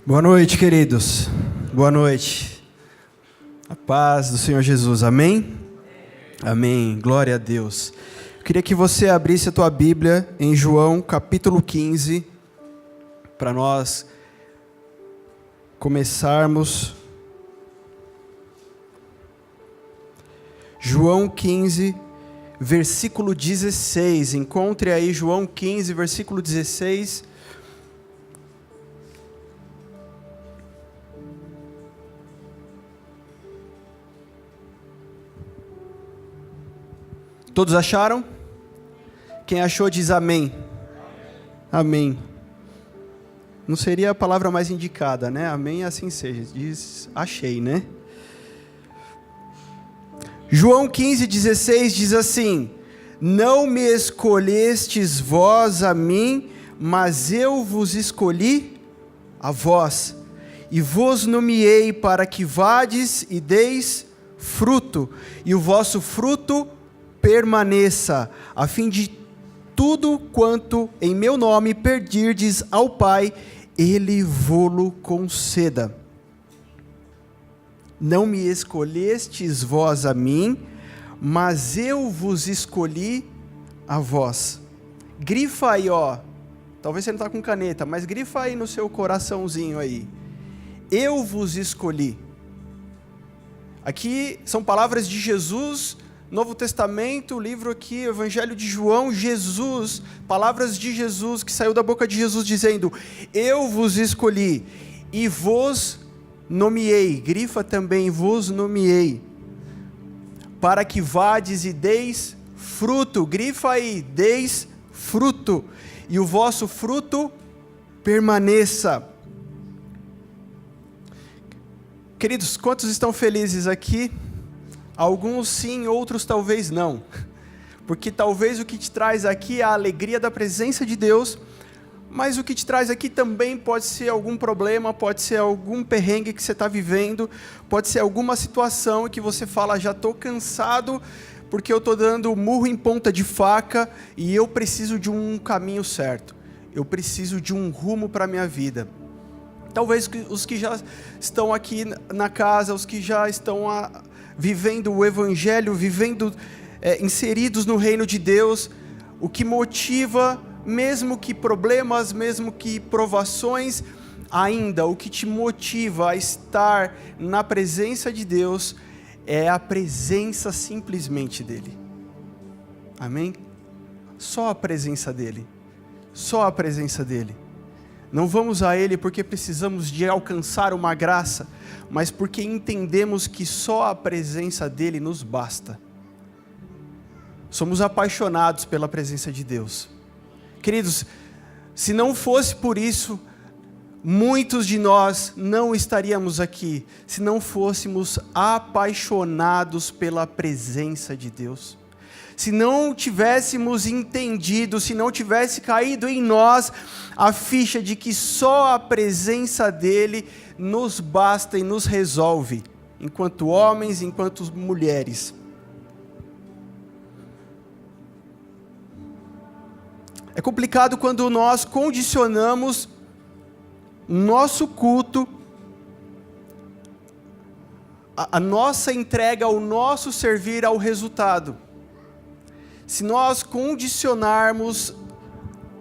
Boa noite, queridos. Boa noite. A paz do Senhor Jesus. Amém? Amém. Glória a Deus. Eu queria que você abrisse a tua Bíblia em João, capítulo 15, para nós começarmos. João 15, versículo 16. Encontre aí João 15, versículo 16. Todos acharam? Quem achou diz amém. Amém. Não seria a palavra mais indicada, né? Amém, assim seja. Diz achei, né? João 15:16 diz assim: não me escolhestes vós a mim, mas eu vos escolhi a vós, e vos nomeei para que vades e deis fruto, e o vosso fruto permaneça, a fim de tudo quanto em meu nome pedirdes ao Pai, Ele vô-lo conceda. Não me escolhestes vós a mim, mas eu vos escolhi a vós. Grifa aí, ó. Talvez você não está com caneta, mas grifa aí no seu coraçãozinho aí. Eu vos escolhi. Aqui são palavras de Jesus, Novo Testamento, o livro aqui, Evangelho de João, Jesus, palavras de Jesus, que saiu da boca de Jesus dizendo: eu vos escolhi e vos nomeei, grifa também, vos nomeei, para que vades e deis fruto, grifa aí, deis fruto, e o vosso fruto permaneça. Queridos, quantos estão felizes aqui? Alguns sim, outros talvez não, porque talvez o que te traz aqui é a alegria da presença de Deus, mas o que te traz aqui também pode ser algum problema, pode ser algum perrengue que você está vivendo, pode ser alguma situação que você fala: já estou cansado, porque eu estou dando murro em ponta de faca, e eu preciso de um caminho certo, eu preciso de um rumo para a minha vida. Talvez os que já estão aqui na casa, os que já estão vivendo o Evangelho, inseridos no reino de Deus, o que motiva, mesmo que problemas, mesmo que provações, ainda o que te motiva a estar na presença de Deus é a presença simplesmente dEle. Amém? Só a presença dEle. Só a presença dEle. Não vamos a Ele porque precisamos de alcançar uma graça, mas porque entendemos que só a presença dEle nos basta. Somos apaixonados pela presença de Deus. Queridos, se não fosse por isso, muitos de nós não estaríamos aqui, se não fôssemos apaixonados pela presença de Deus. Se não tivéssemos entendido, se não tivesse caído em nós a ficha de que só a presença dEle nos basta e nos resolve, enquanto homens, enquanto mulheres. É complicado quando nós condicionamos nosso culto, a nossa entrega, o nosso servir ao resultado. Se nós condicionarmos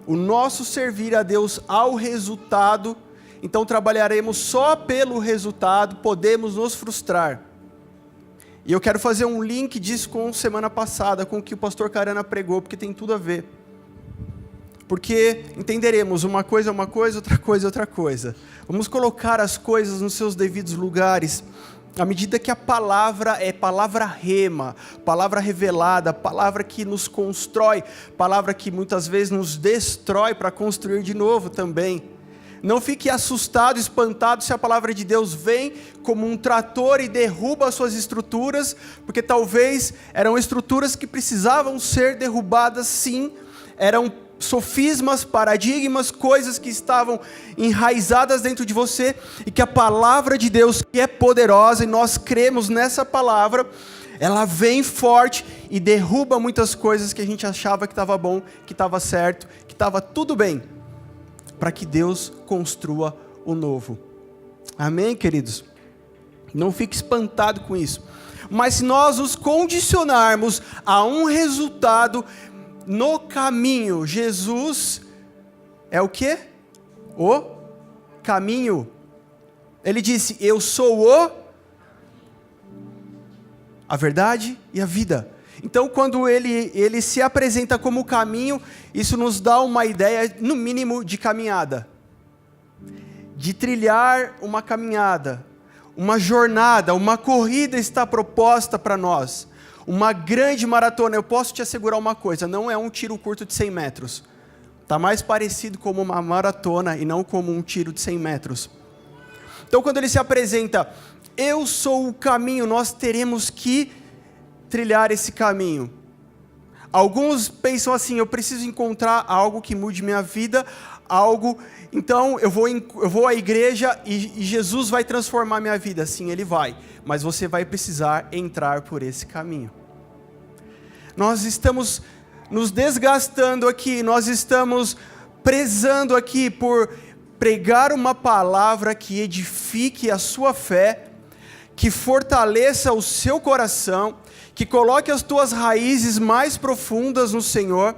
o nosso servir a Deus ao resultado, então trabalharemos só pelo resultado, podemos nos frustrar. E eu quero fazer um link disso com semana passada, com o que o pastor Carana pregou, porque tem tudo a ver. Porque entenderemos uma coisa, outra coisa. Vamos colocar as coisas nos seus devidos lugares, à medida que a palavra é palavra rema, palavra revelada, palavra que nos constrói, palavra que muitas vezes nos destrói para construir de novo também. Não fique assustado, espantado se a palavra de Deus vem como um trator e derruba as suas estruturas, porque talvez eram estruturas que precisavam ser derrubadas sim, eram sofismas, paradigmas, coisas que estavam enraizadas dentro de você, e que a palavra de Deus, que é poderosa, e nós cremos nessa palavra, ela vem forte e derruba muitas coisas que a gente achava que estava bom, que estava certo, que estava tudo bem, para que Deus construa o novo. Amém, queridos? Não fique espantado com isso. Mas se nós nos condicionarmos a um resultado no caminho, Jesus é o quê? O caminho. Ele disse, eu sou a verdade e a vida. Então, quando ele se apresenta como caminho, isso nos dá uma ideia, no mínimo, de caminhada. De trilhar uma caminhada. Uma jornada, uma corrida está proposta para nós. Uma grande maratona. Eu posso te assegurar uma coisa, não é um tiro curto de 100 metros. Está mais parecido como uma maratona e não como um tiro de 100 metros. Então, quando ele se apresenta, eu sou o caminho, nós teremos que trilhar esse caminho. Alguns pensam assim, eu preciso encontrar algo que mude minha vida, então eu vou à igreja e Jesus vai transformar minha vida. Sim, Ele vai, mas você vai precisar entrar por esse caminho. Nós estamos nos desgastando aqui, nós estamos prezando aqui por pregar uma palavra que edifique a sua fé, que fortaleça o seu coração, que coloque as tuas raízes mais profundas no Senhor,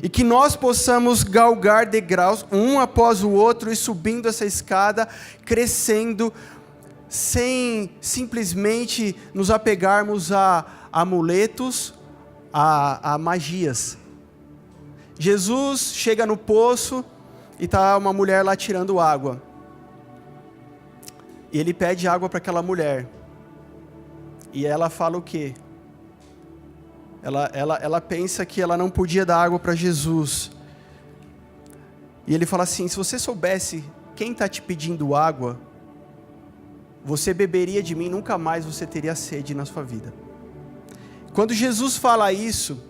e que nós possamos galgar degraus, um após o outro, e subindo essa escada, crescendo, sem simplesmente nos apegarmos a amuletos, a magias. Jesus chega no poço, e está uma mulher lá tirando água. E ele pede água para aquela mulher. E ela fala o quê? Ela pensa que ela não podia dar água para Jesus. E ele fala assim, se você soubesse quem está te pedindo água, você beberia de mim, nunca mais você teria sede na sua vida. Quando Jesus fala isso,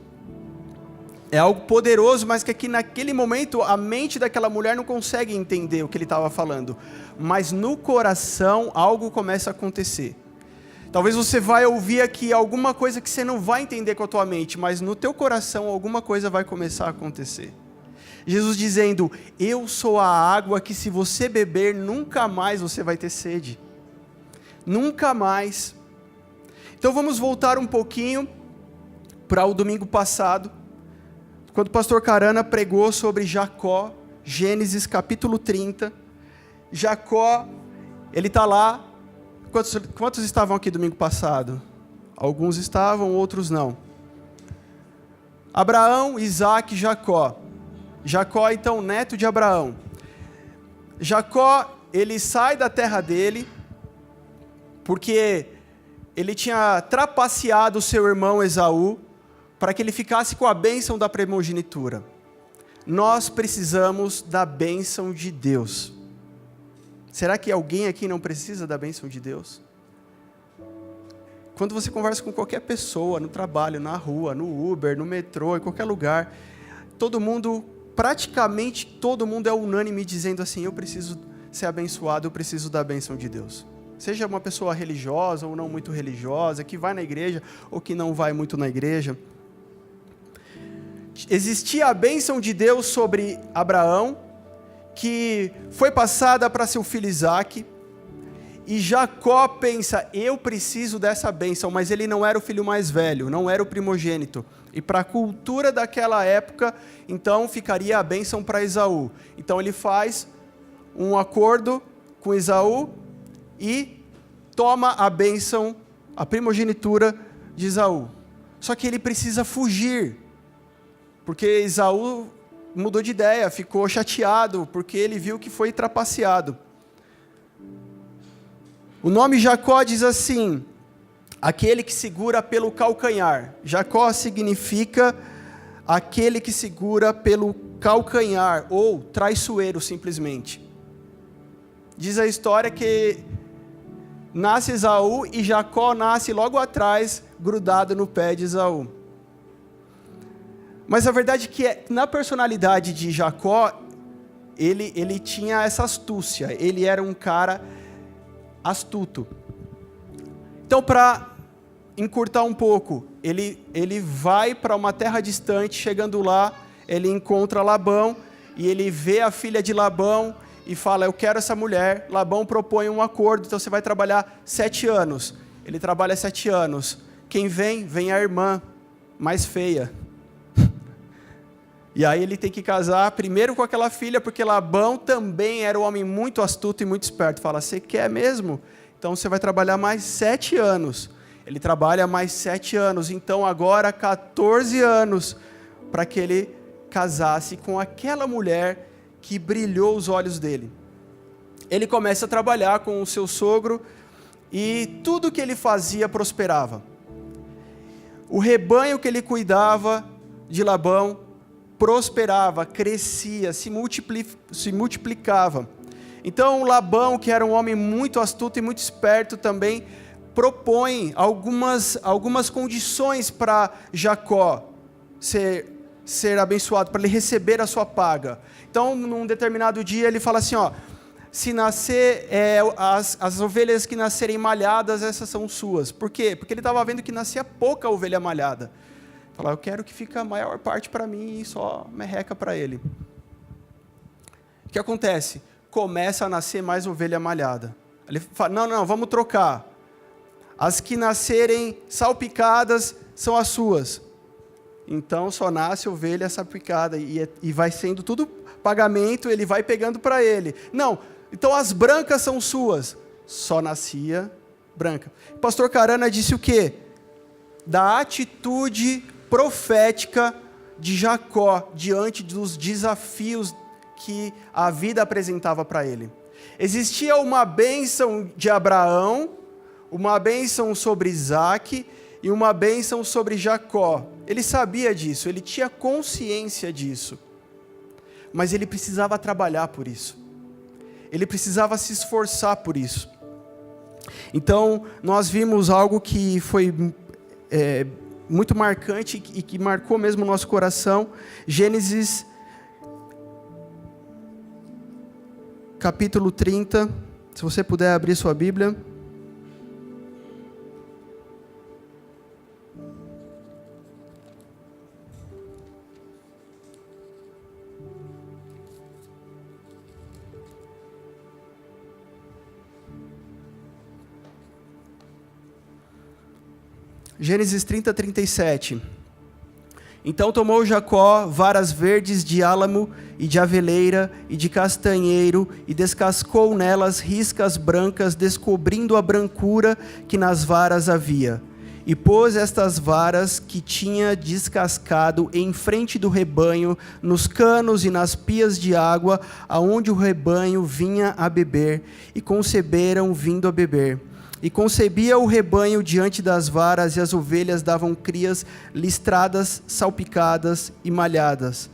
é algo poderoso, mas que aqui naquele momento a mente daquela mulher não consegue entender o que ele estava falando. Mas no coração algo começa a acontecer. Talvez você vai ouvir aqui alguma coisa que você não vai entender com a tua mente, mas no teu coração alguma coisa vai começar a acontecer. Jesus dizendo, eu sou a água que se você beber, nunca mais você vai ter sede. Nunca mais. Então vamos voltar um pouquinho para o domingo passado, quando o pastor Carana pregou sobre Jacó, Gênesis capítulo 30. Jacó, ele está lá. Quantos estavam aqui domingo passado? Alguns estavam, outros não. Abraão, Isaac e Jacó. Jacó, então, neto de Abraão. Jacó, ele sai da terra dele, porque ele tinha trapaceado o seu irmão Esaú, para que ele ficasse com a bênção da primogenitura. Nós precisamos da bênção de Deus. Será que alguém aqui não precisa da bênção de Deus? Quando você conversa com qualquer pessoa, no trabalho, na rua, no Uber, no metrô, em qualquer lugar, praticamente todo mundo é unânime dizendo assim, eu preciso ser abençoado, eu preciso da bênção de Deus. Seja uma pessoa religiosa ou não muito religiosa, que vai na igreja ou que não vai muito na igreja. Existia a bênção de Deus sobre Abraão, que foi passada para seu filho Isaac, e Jacó pensa, eu preciso dessa bênção, mas ele não era o filho mais velho, não era o primogênito, e para a cultura daquela época, então ficaria a bênção para Esaú. Então ele faz um acordo com Esaú, e toma a bênção, a primogenitura de Esaú. Só que ele precisa fugir, porque Esaú mudou de ideia, ficou chateado, porque ele viu que foi trapaceado. O nome Jacó diz assim, aquele que segura pelo calcanhar. Jacó significa aquele que segura pelo calcanhar, ou traiçoeiro simplesmente. Diz a história que nasce Esaú e Jacó nasce logo atrás, grudado no pé de Esaú. Mas a verdade é que na personalidade de Jacó, ele tinha essa astúcia, ele era um cara astuto. Então, para encurtar um pouco, ele vai para uma terra distante, chegando lá, ele encontra Labão, e ele vê a filha de Labão, e fala, eu quero essa mulher. Labão propõe um acordo, então você vai trabalhar 7 anos. Ele trabalha 7 anos. Quem vem? Vem a irmã, mais feia. E aí ele tem que casar primeiro com aquela filha, porque Labão também era um homem muito astuto e muito esperto. Fala, você quer mesmo? Então você vai trabalhar mais 7 anos. Ele trabalha mais 7 anos, então agora 14 anos para que ele casasse com aquela mulher que brilhou os olhos dele. Ele começa a trabalhar com o seu sogro e tudo que ele fazia prosperava. O rebanho que ele cuidava de Labão prosperava, crescia, se multiplicava. Então Labão, que era um homem muito astuto e muito esperto também, propõe algumas condições para Jacó ser abençoado, para ele receber a sua paga. Então, num determinado dia, ele fala assim, se nascer, as ovelhas que nascerem malhadas, essas são suas. Por quê? Porque ele estava vendo que nascia pouca ovelha malhada. Fala, eu quero que fique a maior parte para mim e só merreca para ele. O que acontece? Começa a nascer mais ovelha malhada. Ele fala, não, vamos trocar. As que nascerem salpicadas são as suas. Então só nasce ovelha salpicada e vai sendo tudo pagamento, ele vai pegando para ele. Não, então as brancas são suas. Só nascia branca. O pastor Carana disse o quê? Da atitude profética de Jacó diante dos desafios que a vida apresentava para ele. Existia uma bênção de Abraão, uma bênção sobre Isaac e uma bênção sobre Jacó. Ele sabia disso, ele tinha consciência disso, mas ele precisava trabalhar por isso, ele precisava se esforçar por isso. Então nós vimos algo que foi muito marcante e que marcou mesmo o nosso coração. Gênesis capítulo 30, se você puder abrir sua Bíblia. Gênesis 30, 37. Então tomou Jacó varas verdes de álamo e de aveleira e de castanheiro e descascou nelas riscas brancas, descobrindo a brancura que nas varas havia. E pôs estas varas que tinha descascado em frente do rebanho, nos canos e nas pias de água, aonde o rebanho vinha a beber, e conceberam vindo a beber. E concebia o rebanho diante das varas, e as ovelhas davam crias listradas, salpicadas e malhadas.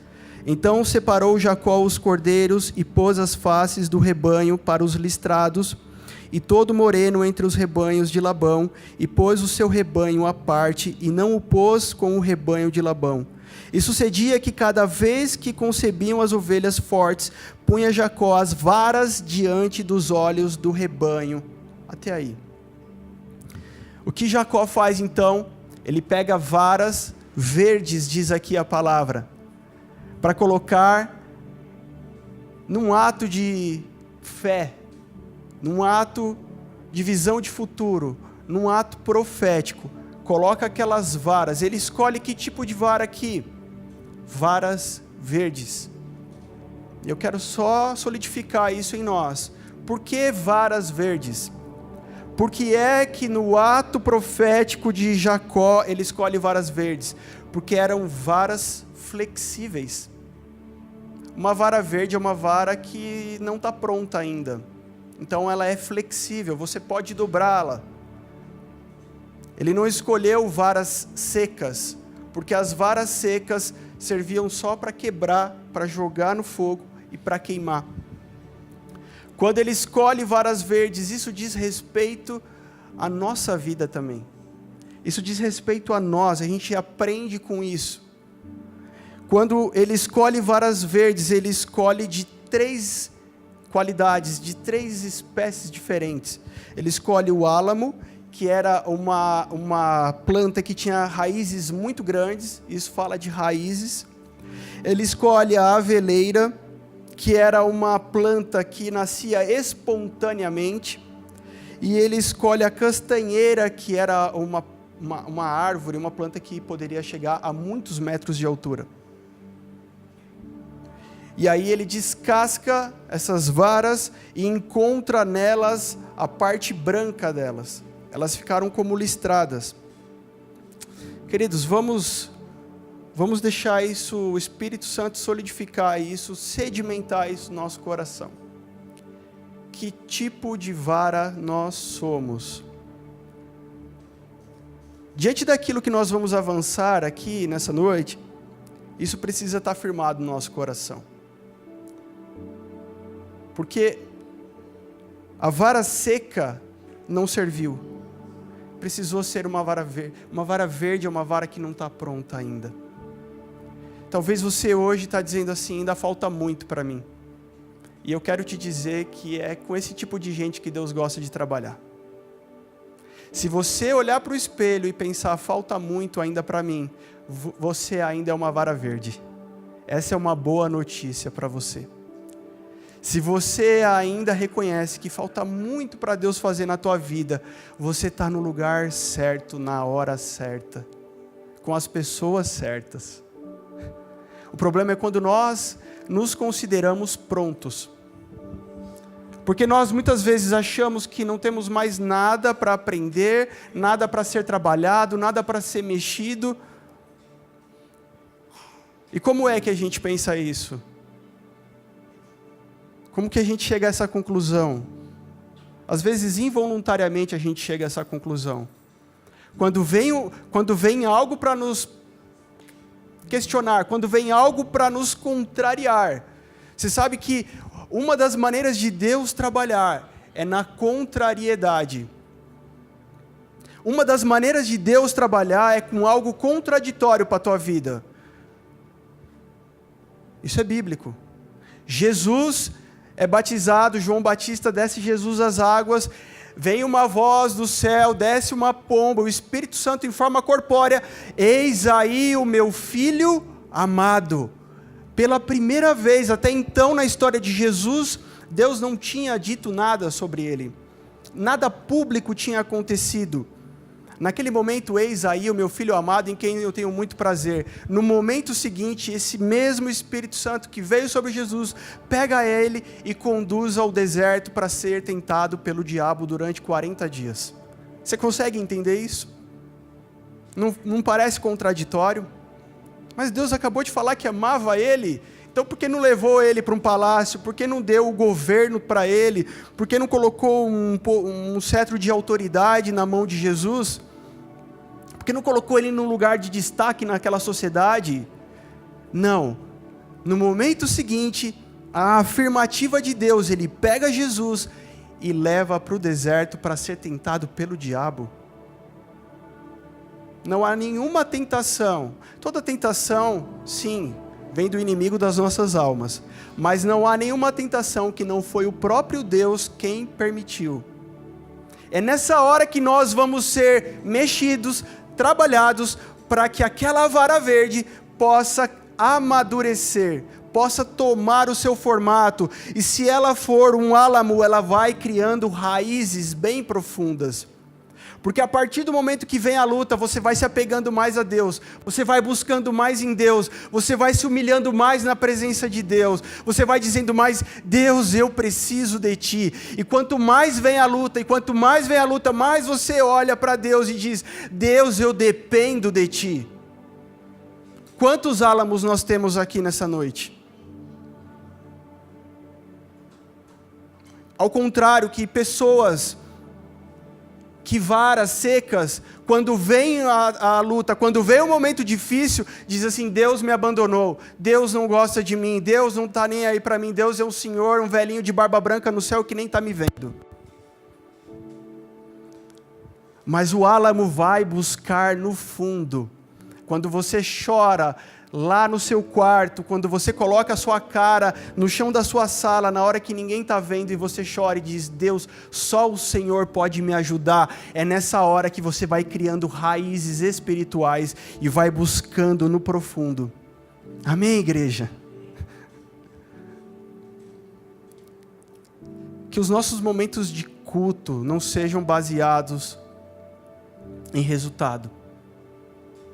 Então separou Jacó os cordeiros e pôs as faces do rebanho para os listrados, e todo moreno entre os rebanhos de Labão, e pôs o seu rebanho à parte, e não o pôs com o rebanho de Labão. E sucedia que cada vez que concebiam as ovelhas fortes, punha Jacó as varas diante dos olhos do rebanho. Até aí. O que Jacó faz então? Ele pega varas verdes, diz aqui a palavra, para colocar num ato de fé, num ato de visão de futuro, num ato profético. Coloca aquelas varas. Ele escolhe que tipo de vara aqui? Varas verdes. Eu quero só solidificar isso em nós. Por que varas verdes? Porque é que no ato profético de Jacó, ele escolhe varas verdes? Porque eram varas flexíveis. Uma vara verde é uma vara que não está pronta ainda. Então ela é flexível, você pode dobrá-la. Ele não escolheu varas secas, porque as varas secas serviam só para quebrar, para jogar no fogo e para queimar. Quando ele escolhe varas verdes, isso diz respeito à nossa vida também. Isso diz respeito a nós, a gente aprende com isso. Quando ele escolhe varas verdes, ele escolhe de 3 qualidades, de 3 espécies diferentes. Ele escolhe o álamo, que era uma planta que tinha raízes muito grandes, isso fala de raízes. Ele escolhe a aveleira, que era uma planta que nascia espontaneamente, e ele escolhe a castanheira, que era uma árvore, uma planta que poderia chegar a muitos metros de altura. E aí ele descasca essas varas e encontra nelas a parte branca delas. Elas ficaram como listradas. Queridos, vamos deixar isso, o Espírito Santo solidificar isso, sedimentar isso no nosso coração. Que tipo de vara nós somos? Diante daquilo que nós vamos avançar aqui nessa noite, isso precisa estar firmado no nosso coração. Porque a vara seca não serviu. Precisou ser uma vara verde. Uma vara verde é uma vara que não está pronta ainda. Talvez você hoje está dizendo assim, ainda falta muito para mim. E eu quero te dizer que é com esse tipo de gente que Deus gosta de trabalhar. Se você olhar para o espelho e pensar, falta muito ainda para mim, você ainda é uma vara verde. Essa é uma boa notícia para você. Se você ainda reconhece que falta muito para Deus fazer na tua vida, você está no lugar certo, na hora certa, com as pessoas certas. O problema é quando nós nos consideramos prontos. Porque nós muitas vezes achamos que não temos mais nada para aprender, nada para ser trabalhado, nada para ser mexido. E como é que a gente pensa isso? Como que a gente chega a essa conclusão? Às vezes, involuntariamente, a gente chega a essa conclusão. Quando vem algo para nos questionar, quando vem algo para nos contrariar, você sabe que uma das maneiras de Deus trabalhar é na contrariedade. Uma das maneiras de Deus trabalhar é com algo contraditório para a tua vida. Isso é bíblico. Jesus é batizado, João Batista desce Jesus às águas, vem uma voz do céu, desce uma pomba, o Espírito Santo em forma corpórea, eis aí o meu filho amado. Pela primeira vez, até então na história de Jesus, Deus não tinha dito nada sobre ele, nada público tinha acontecido. Naquele momento, eis aí o meu filho amado, em quem eu tenho muito prazer. No momento seguinte, esse mesmo Espírito Santo que veio sobre Jesus, pega ele e conduz ao deserto para ser tentado pelo diabo durante 40 dias. Você consegue entender isso? Não parece contraditório? Mas Deus acabou de falar que amava ele, então por que não levou ele para um palácio? Por que não deu o governo para ele? Por que não colocou um cetro de autoridade na mão de Jesus? Por que não colocou ele num lugar de destaque naquela sociedade? Não. No momento seguinte, a afirmativa de Deus, ele pega Jesus e leva para o deserto para ser tentado pelo diabo. Não há nenhuma tentação. Toda tentação, sim, vem do inimigo das nossas almas. Mas não há nenhuma tentação que não foi o próprio Deus quem permitiu. É nessa hora que nós vamos ser mexidos, trabalhados, para que aquela vara verde possa amadurecer, possa tomar o seu formato. E se ela for um álamo, ela vai criando raízes bem profundas. Porque a partir do momento que vem a luta, você vai se apegando mais a Deus, você vai buscando mais em Deus, você vai se humilhando mais na presença de Deus, você vai dizendo mais, Deus, eu preciso de Ti. E quanto mais vem a luta, mais você olha para Deus e diz, Deus, eu dependo de Ti. Quantos álamos nós temos aqui nessa noite? Ao contrário, que pessoas... que varas secas, quando vem a luta, quando vem o momento difícil, diz assim, Deus me abandonou, Deus não gosta de mim, Deus não está nem aí para mim, Deus é um senhor, um velhinho de barba branca no céu que nem está me vendo. Mas o álamo vai buscar no fundo, quando você chora, lá no seu quarto, quando você coloca a sua cara no chão da sua sala, na hora que ninguém está vendo e você chora e diz, Deus, só o Senhor pode me ajudar. É nessa hora que você vai criando raízes espirituais e vai buscando no profundo. Amém, igreja? que os nossos momentos de culto não sejam baseados em resultado.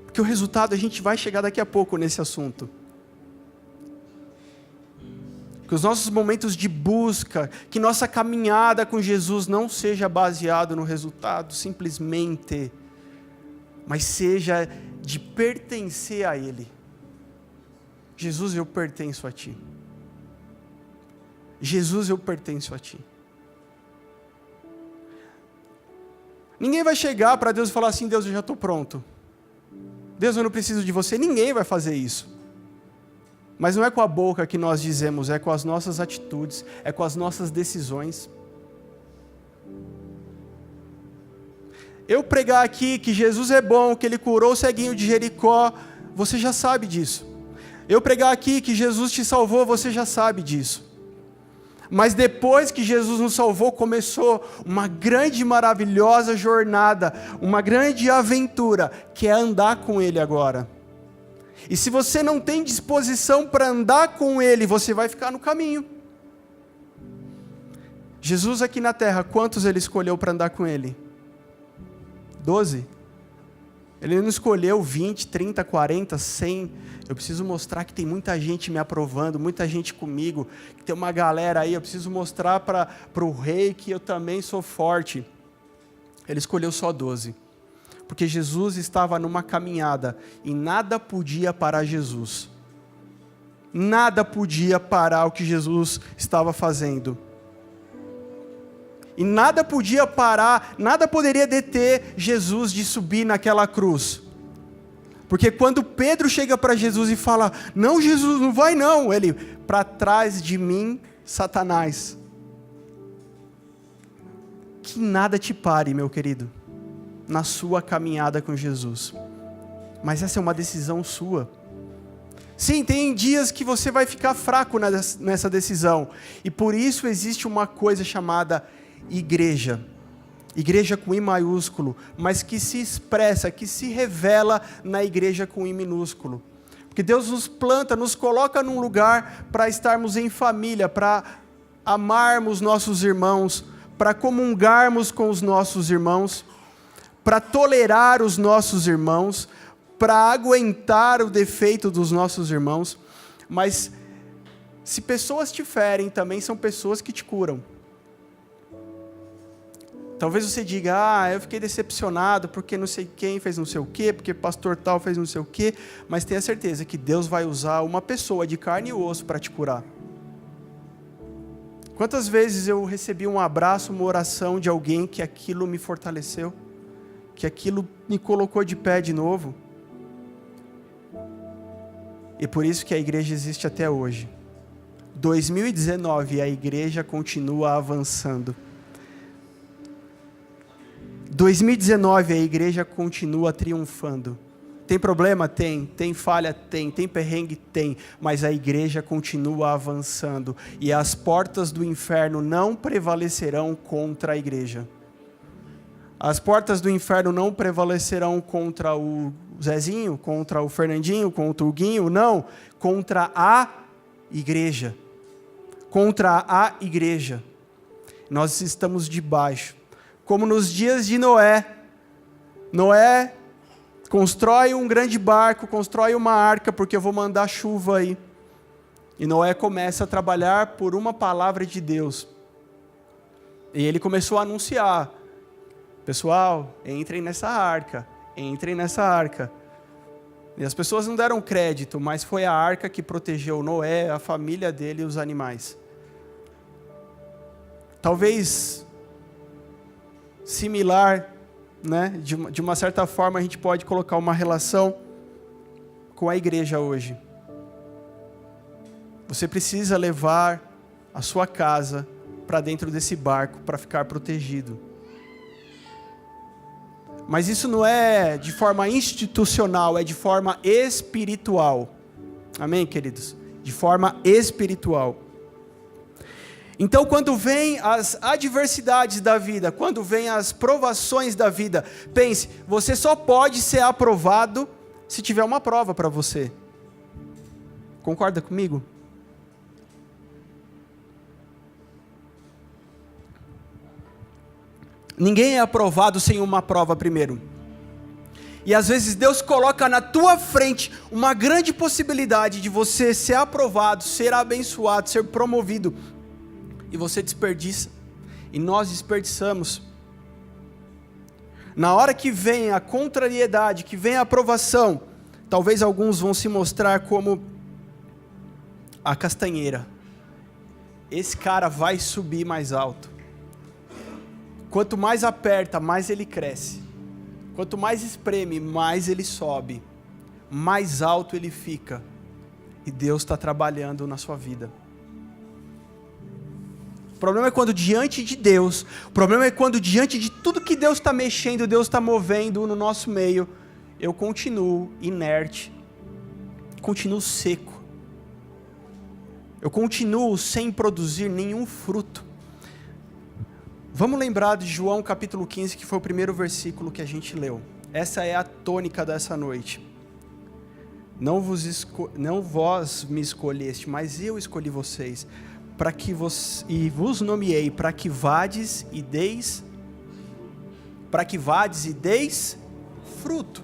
Porque o resultado a gente vai chegar daqui a pouco nesse assunto. Que os nossos momentos de busca, que nossa caminhada com Jesus não seja baseado no resultado simplesmente, mas seja de pertencer a Ele. Jesus, eu pertenço a Ti. Jesus, eu pertenço a Ti. Ninguém vai chegar para Deus e falar assim: Deus, eu já estou pronto. Deus, eu não preciso de você. Ninguém vai fazer isso. Mas não é com a boca que nós dizemos, é com as nossas atitudes, é com as nossas decisões. Eu pregar aqui que Jesus é bom, que Ele curou o ceguinho de Jericó, você já sabe disso. Eu pregar aqui que Jesus te salvou, você já sabe disso. Mas depois que Jesus nos salvou, começou uma grande e maravilhosa jornada, uma grande aventura, que é andar com Ele agora. E se você não tem disposição para andar com Ele, você vai ficar no caminho. Jesus aqui na terra, quantos Ele escolheu para andar com Ele? 12? Ele não escolheu 20, 30, 40, 100. Eu preciso mostrar que tem muita gente me aprovando, muita gente comigo, que tem uma galera aí, eu preciso mostrar para o rei que eu também sou forte. Ele escolheu só 12. Porque Jesus estava numa caminhada e nada podia parar Jesus. Nada podia parar o que Jesus estava fazendo. E nada podia parar, nada poderia deter Jesus de subir naquela cruz. Porque quando Pedro chega para Jesus e fala: não, Jesus, não vai não. Ele: para trás de mim, Satanás. Que nada te pare, meu querido, na sua caminhada com Jesus. Mas essa é uma decisão sua. Sim, tem dias que você vai ficar fraco nessa decisão. E por isso existe uma coisa chamada igreja. Igreja com I maiúsculo, mas que se expressa, que se revela na igreja com I minúsculo. Porque Deus nos planta, nos coloca num lugar para estarmos em família, para amarmos nossos irmãos, para comungarmos com os nossos irmãos, para tolerar os nossos irmãos, para aguentar o defeito dos nossos irmãos. Mas se pessoas te ferem, também são pessoas que te curam. Talvez você diga: eu fiquei decepcionado porque não sei quem fez não sei o quê, porque pastor tal fez não sei o quê, mas tenha certeza que Deus vai usar uma pessoa de carne e osso para te curar. Quantas vezes eu recebi um abraço, uma oração de alguém que aquilo me fortaleceu, que aquilo me colocou de pé de novo. E por isso que a igreja existe até hoje. 2019, a igreja continua avançando. 2019, a igreja continua triunfando. Tem problema? Tem. Tem falha? Tem. Tem perrengue? Tem. Mas a igreja continua avançando. E as portas do inferno não prevalecerão contra a igreja. As portas do inferno não prevalecerão contra o Zezinho, contra o Fernandinho, contra o Guinho, não. Contra a igreja. Contra a igreja. Nós estamos debaixo. Como nos dias de Noé. Noé constrói um grande barco, constrói uma arca, porque eu vou mandar chuva aí. E Noé começa a trabalhar por uma palavra de Deus. E ele começou a anunciar: pessoal, entrem nessa arca, entrem nessa arca. E as pessoas não deram crédito, mas foi a arca que protegeu Noé, a família dele e os animais. Talvez similar, né? De uma certa forma a gente pode colocar uma relação com a igreja hoje. Você precisa levar a sua casa para dentro desse barco para ficar protegido. Mas isso não é de forma institucional, é de forma espiritual. Amém, queridos? De forma espiritual. Então, quando vem as adversidades da vida, quando vem as provações da vida, pense, você só pode ser aprovado se tiver uma prova para você. Concorda comigo? Ninguém é aprovado sem uma prova primeiro. E às vezes Deus coloca na tua frente uma grande possibilidade de você ser aprovado, ser abençoado, ser promovido. E você desperdiça. E nós desperdiçamos. Na hora que vem a contrariedade, que vem a aprovação, talvez alguns vão se mostrar como a castanheira. Esse cara vai subir mais alto. Quanto mais aperta, mais ele cresce. Quanto mais espreme, mais ele sobe. Mais alto ele fica. E Deus está trabalhando na sua vida. O problema é quando diante de Deus, o problema é quando diante de tudo que Deus está mexendo, Deus está movendo no nosso meio, eu continuo inerte, continuo seco, eu continuo sem produzir nenhum fruto. Vamos lembrar de João capítulo 15, que foi o primeiro versículo que a gente leu. Essa é a tônica dessa noite. Não vós me escolheste, mas eu escolhi vocês, e vos nomeei para que vades e deis fruto,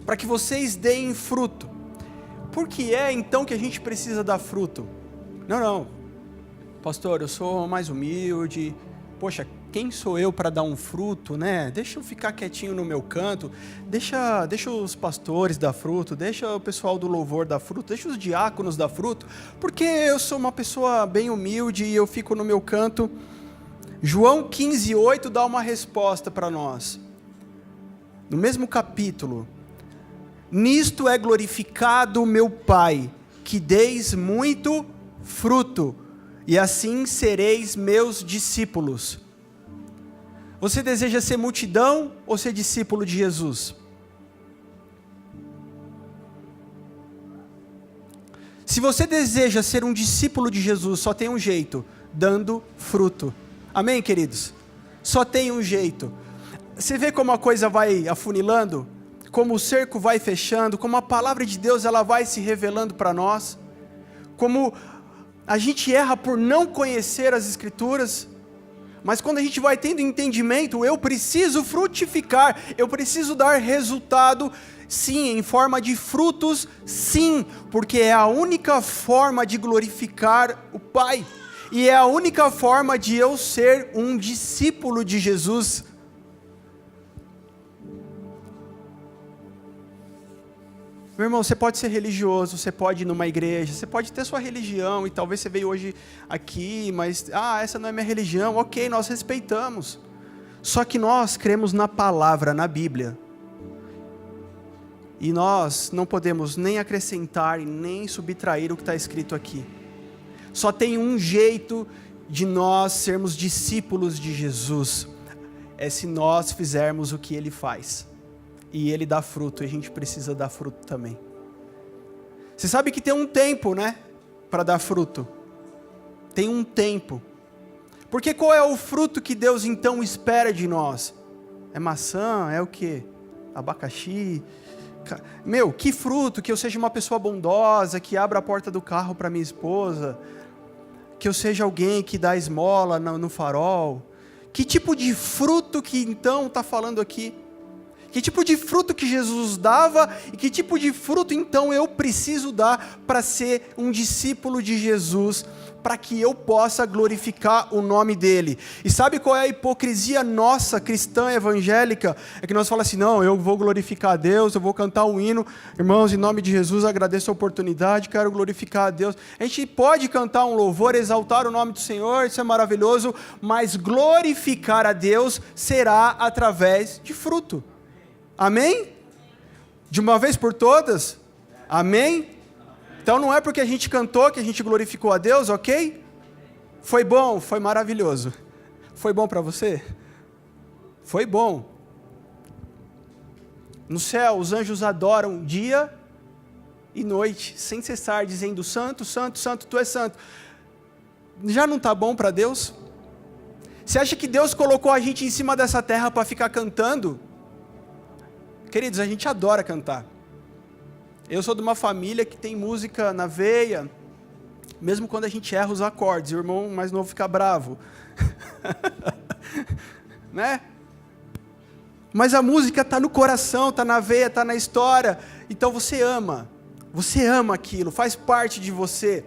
para que vocês deem fruto. Por que é então que a gente precisa dar fruto? Não, pastor, eu sou mais humilde, poxa, quem sou eu para dar um fruto, né? Deixa eu ficar quietinho no meu canto, deixa os pastores dar fruto, deixa o pessoal do louvor dar fruto, deixa os diáconos dar fruto, porque eu sou uma pessoa bem humilde e eu fico no meu canto. João 15:8 dá uma resposta para nós, no mesmo capítulo: nisto é glorificado o meu Pai, que deis muito fruto, e assim sereis meus discípulos. Você deseja ser multidão ou ser discípulo de Jesus? Se você deseja ser um discípulo de Jesus, só tem um jeito: dando fruto. Amém, queridos? Só tem um jeito. Você vê como a coisa vai afunilando? Como o cerco vai fechando? Como a palavra de Deus ela vai se revelando para nós? Como a gente erra por não conhecer as Escrituras? Mas quando a gente vai tendo entendimento, eu preciso frutificar, eu preciso dar resultado, sim, em forma de frutos, sim, porque é a única forma de glorificar o Pai, e é a única forma de eu ser um discípulo de Jesus. Meu irmão, você pode ser religioso, você pode ir numa igreja, você pode ter sua religião, e talvez você veio hoje aqui, mas, essa não é minha religião. Ok, nós respeitamos. Só que nós cremos na palavra, na Bíblia. E nós não podemos nem acrescentar, nem subtrair o que está escrito aqui. Só tem um jeito de nós sermos discípulos de Jesus. É se nós fizermos o que Ele faz. E Ele dá fruto, e a gente precisa dar fruto também. Você sabe que tem um tempo, né? Para dar fruto. Tem um tempo. Porque qual é o fruto que Deus então espera de nós? É maçã? É o quê? Abacaxi? Que fruto? Que eu seja uma pessoa bondosa, que abra a porta do carro para minha esposa, que eu seja alguém que dá esmola no farol. Que tipo de fruto que então está falando aqui? Que tipo de fruto que Jesus dava e que tipo de fruto então eu preciso dar para ser um discípulo de Jesus, para que eu possa glorificar o nome dEle? E sabe qual é a hipocrisia nossa, cristã evangélica? É que nós falamos assim: não, eu vou glorificar a Deus, eu vou cantar um hino, irmãos, em nome de Jesus, agradeço a oportunidade, quero glorificar a Deus. A gente pode cantar um louvor, exaltar o nome do Senhor, isso é maravilhoso, mas glorificar a Deus será através de fruto. Amém? De uma vez por todas? Amém? Então não é porque a gente cantou que a gente glorificou a Deus, ok? Foi bom, foi maravilhoso. Foi bom para você? Foi bom. No céu, os anjos adoram dia e noite, sem cessar, dizendo: santo, santo, santo, tu és santo. Já não está bom para Deus? Você acha que Deus colocou a gente em cima dessa terra para ficar cantando? Queridos, a gente adora cantar. Eu sou de uma família que tem música na veia, mesmo quando a gente erra os acordes, o irmão mais novo fica bravo. né? Mas a música está no coração, está na veia, está na história. Então você ama aquilo, faz parte de você.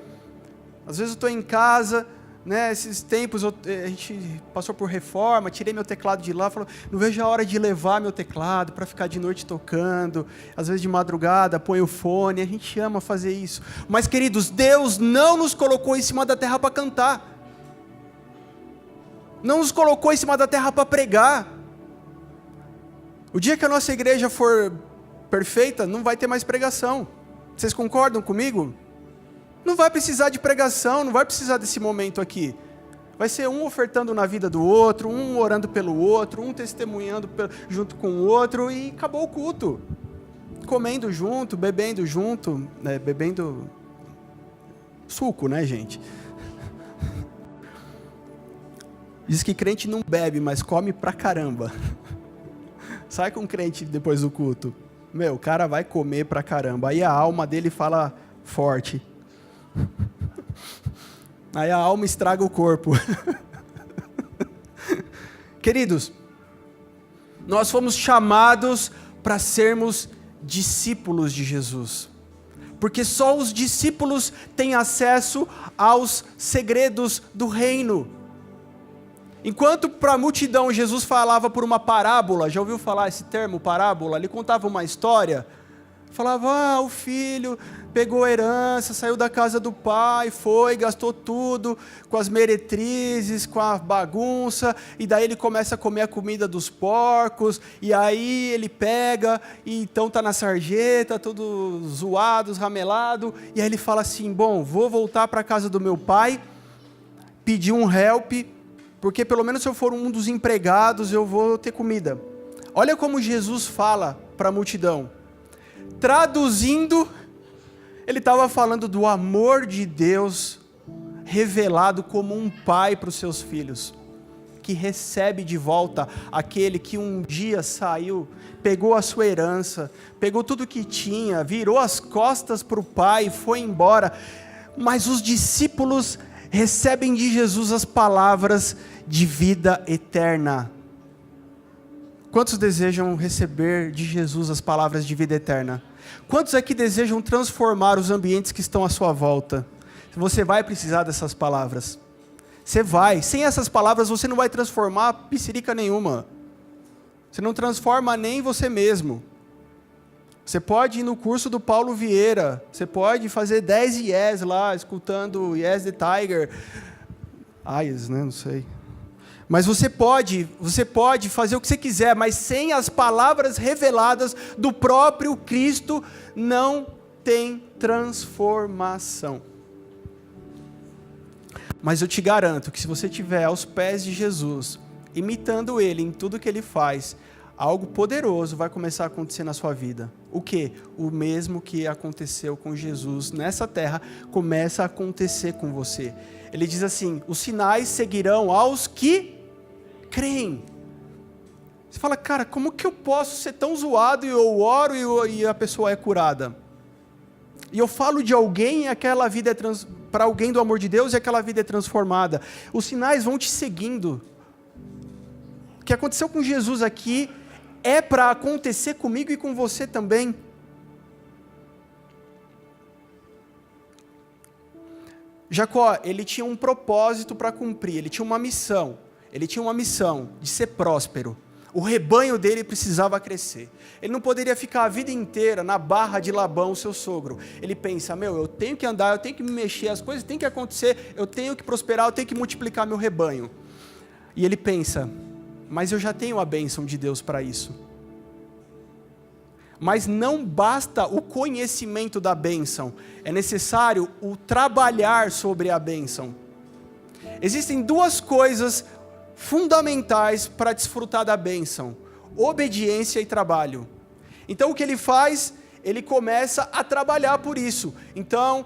Às vezes eu estou em casa, né, esses tempos a gente passou por reforma, tirei meu teclado de lá, falou, não vejo a hora de levar meu teclado para ficar de noite tocando, às vezes de madrugada, põe o fone, a gente ama fazer isso. Mas queridos, Deus não nos colocou em cima da terra para cantar, não nos colocou em cima da terra para pregar. O dia que a nossa igreja for perfeita, não vai ter mais pregação. Vocês concordam comigo? Não vai precisar de pregação, não vai precisar desse momento aqui. Vai ser um ofertando na vida do outro, um orando pelo outro, um testemunhando junto com o outro e acabou o culto. Comendo junto, bebendo junto, né, bebendo suco, né, gente? Diz que crente não bebe, mas come pra caramba. Sai com crente depois do culto. O cara vai comer pra caramba. Aí a alma dele fala forte. Aí a alma estraga o corpo. Queridos, nós fomos chamados para sermos discípulos de Jesus. Porque só os discípulos têm acesso aos segredos do reino. Enquanto para a multidão Jesus falava por uma parábola, já ouviu falar esse termo, parábola? Ele contava uma história, falava, o filho pegou a herança, saiu da casa do pai, foi, gastou tudo com as meretrizes, com a bagunça, e daí ele começa a comer a comida dos porcos, e aí ele pega, e então está na sarjeta, todo zoado, ramelado, e aí ele fala assim, bom, vou voltar para a casa do meu pai, pedir um help, porque pelo menos se eu for um dos empregados, eu vou ter comida. Olha como Jesus fala para a multidão. Traduzindo, ele estava falando do amor de Deus revelado como um pai para os seus filhos, que recebe de volta aquele que um dia saiu, pegou a sua herança, pegou tudo que tinha, virou as costas para o pai e foi embora. Mas os discípulos recebem de Jesus as palavras de vida eterna. Quantos desejam receber de Jesus as palavras de vida eterna? Quantos aqui desejam transformar os ambientes que estão à sua volta? Você vai precisar dessas palavras. Você vai. Sem essas palavras você não vai transformar psirica nenhuma. Você não transforma nem você mesmo. Você pode ir no curso do Paulo Vieira. Você pode fazer 10 Yes lá, escutando Yes the Tiger. Yes, né? Não sei. Mas você pode fazer o que você quiser, mas sem as palavras reveladas do próprio Cristo, não tem transformação. Mas eu te garanto que se você estiver aos pés de Jesus, imitando Ele em tudo que Ele faz, algo poderoso vai começar a acontecer na sua vida. O quê? O mesmo que aconteceu com Jesus nessa terra, começa a acontecer com você. Ele diz assim, os sinais seguirão aos que creem. Você fala, cara, como que eu posso ser tão zoado e eu oro e a pessoa é curada? E eu falo de alguém e aquela vida é para alguém do amor de Deus e aquela vida é transformada. Os sinais vão te seguindo. O que aconteceu com Jesus aqui é para acontecer comigo e com você também. Jacó, ele tinha um propósito para cumprir, ele tinha uma missão. Ele tinha uma missão de ser próspero. O rebanho dele precisava crescer. Ele não poderia ficar a vida inteira na barra de Labão, seu sogro. Ele pensa, eu tenho que andar, eu tenho que me mexer, as coisas têm que acontecer, eu tenho que prosperar, eu tenho que multiplicar meu rebanho. E ele pensa, mas eu já tenho a bênção de Deus para isso. Mas não basta o conhecimento da bênção, é necessário o trabalhar sobre a bênção. Existem duas coisas fundamentais para desfrutar da bênção: obediência e trabalho. Então o que ele faz? Ele começa a trabalhar por isso. Então,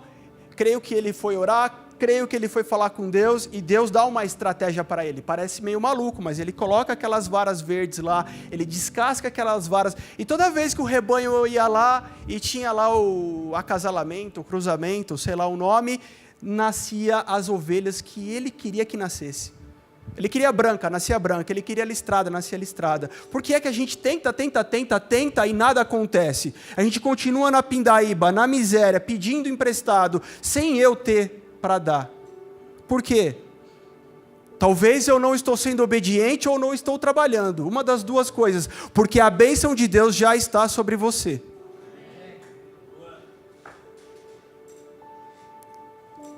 creio que ele foi orar, creio que ele foi falar com Deus, e Deus dá uma estratégia para ele. Parece meio maluco, mas ele coloca aquelas varas verdes lá, ele descasca aquelas varas, e toda vez que o rebanho ia lá, e tinha lá o acasalamento, o cruzamento, sei lá o nome, nascia as ovelhas que ele queria que nascesse. Ele queria branca, nascia branca. Ele queria listrada, nascia listrada. Por que é que a gente tenta e nada acontece? A gente continua na pindaíba, na miséria, pedindo emprestado, sem eu ter para dar. Por quê? Talvez eu não estou sendo obediente ou não estou trabalhando. Uma das duas coisas. Porque a bênção de Deus já está sobre você.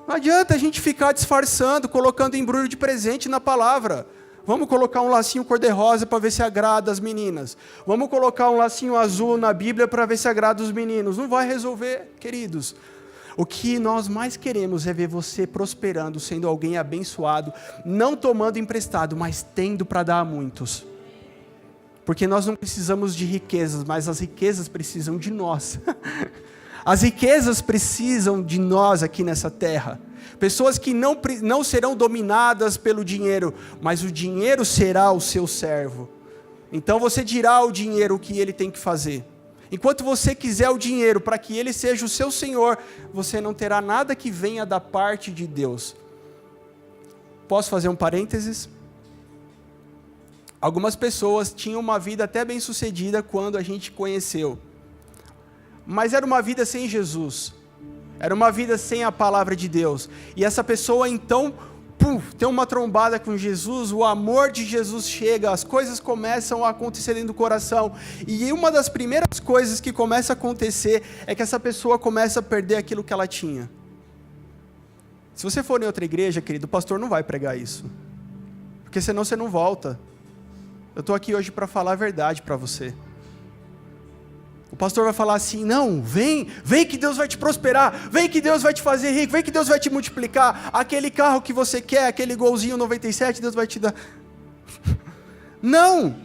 Não adianta a gente ficar disfarçando, colocando embrulho de presente na palavra. Vamos colocar um lacinho cor-de-rosa para ver se agrada as meninas. Vamos colocar um lacinho azul na Bíblia para ver se agrada os meninos. Não vai resolver, queridos. O que nós mais queremos é ver você prosperando, sendo alguém abençoado, não tomando emprestado, mas tendo para dar a muitos. Porque nós não precisamos de riquezas, mas as riquezas precisam de nós. As riquezas precisam de nós aqui nessa terra. Pessoas que não serão dominadas pelo dinheiro, mas o dinheiro será o seu servo. Então você dirá ao dinheiro o que ele tem que fazer. Enquanto você quiser o dinheiro para que ele seja o seu senhor, você não terá nada que venha da parte de Deus. Posso fazer um parênteses? Algumas pessoas tinham uma vida até bem sucedida quando a gente conheceu. Mas era uma vida sem Jesus. Era uma vida sem a palavra de Deus. E essa pessoa então, tem uma trombada com Jesus, o amor de Jesus chega, as coisas começam a acontecer dentro do coração. E uma das primeiras coisas que começa a acontecer é que essa pessoa começa a perder aquilo que ela tinha. Se você for em outra igreja, querido, o pastor não vai pregar isso. Porque senão você não volta. Eu estou aqui hoje para falar a verdade para você. O pastor vai falar assim, não, vem que Deus vai te prosperar, vem que Deus vai te fazer rico, vem que Deus vai te multiplicar, aquele carro que você quer, aquele golzinho 97, Deus vai te dar. Não!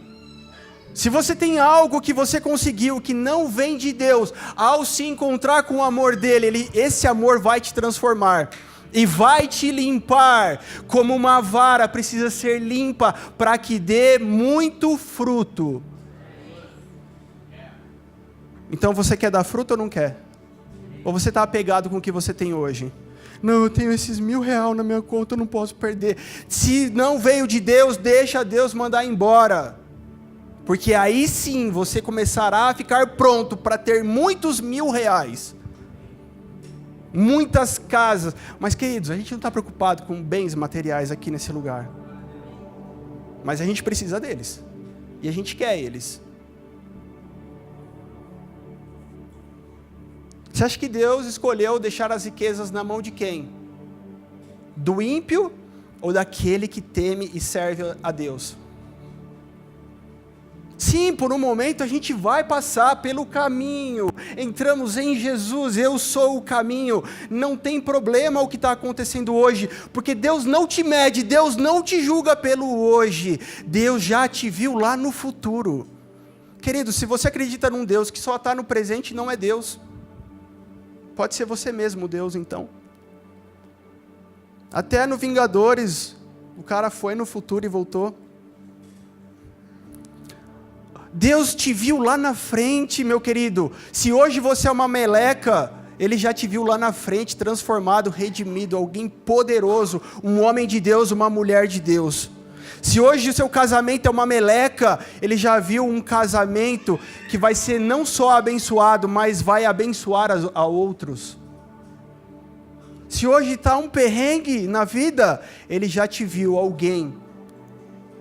Se você tem algo que você conseguiu, que não vem de Deus, ao se encontrar com o amor dele, esse amor vai te transformar. E vai te limpar, como uma vara precisa ser limpa, para que dê muito fruto. Então você quer dar fruto ou não quer? Ou você está apegado com o que você tem hoje? Não, eu tenho esses R$1.000 na minha conta, eu não posso perder. Se não veio de Deus, deixa Deus mandar embora. Porque aí sim você começará a ficar pronto para ter muitos R$1.000. Muitas casas. Mas queridos, a gente não está preocupado com bens materiais aqui nesse lugar. Mas a gente precisa deles. E a gente quer eles. Você acha que Deus escolheu deixar as riquezas na mão de quem? Do ímpio ou daquele que teme e serve a Deus? Sim, por um momento a gente vai passar pelo caminho, entramos em Jesus, eu sou o caminho, não tem problema o que está acontecendo hoje, porque Deus não te mede, Deus não te julga pelo hoje, Deus já te viu lá no futuro. Querido, se você acredita num Deus que só está no presente, não é Deus. Pode ser você mesmo, Deus, então. Até no Vingadores, o cara foi no futuro e voltou. Deus te viu lá na frente, meu querido. Se hoje você é uma meleca, Ele já te viu lá na frente, transformado, redimido, alguém poderoso, um homem de Deus, uma mulher de Deus. Se hoje o seu casamento é uma meleca, Ele já viu um casamento que vai ser não só abençoado, mas vai abençoar a outros. Se hoje está um perrengue na vida, Ele já te viu alguém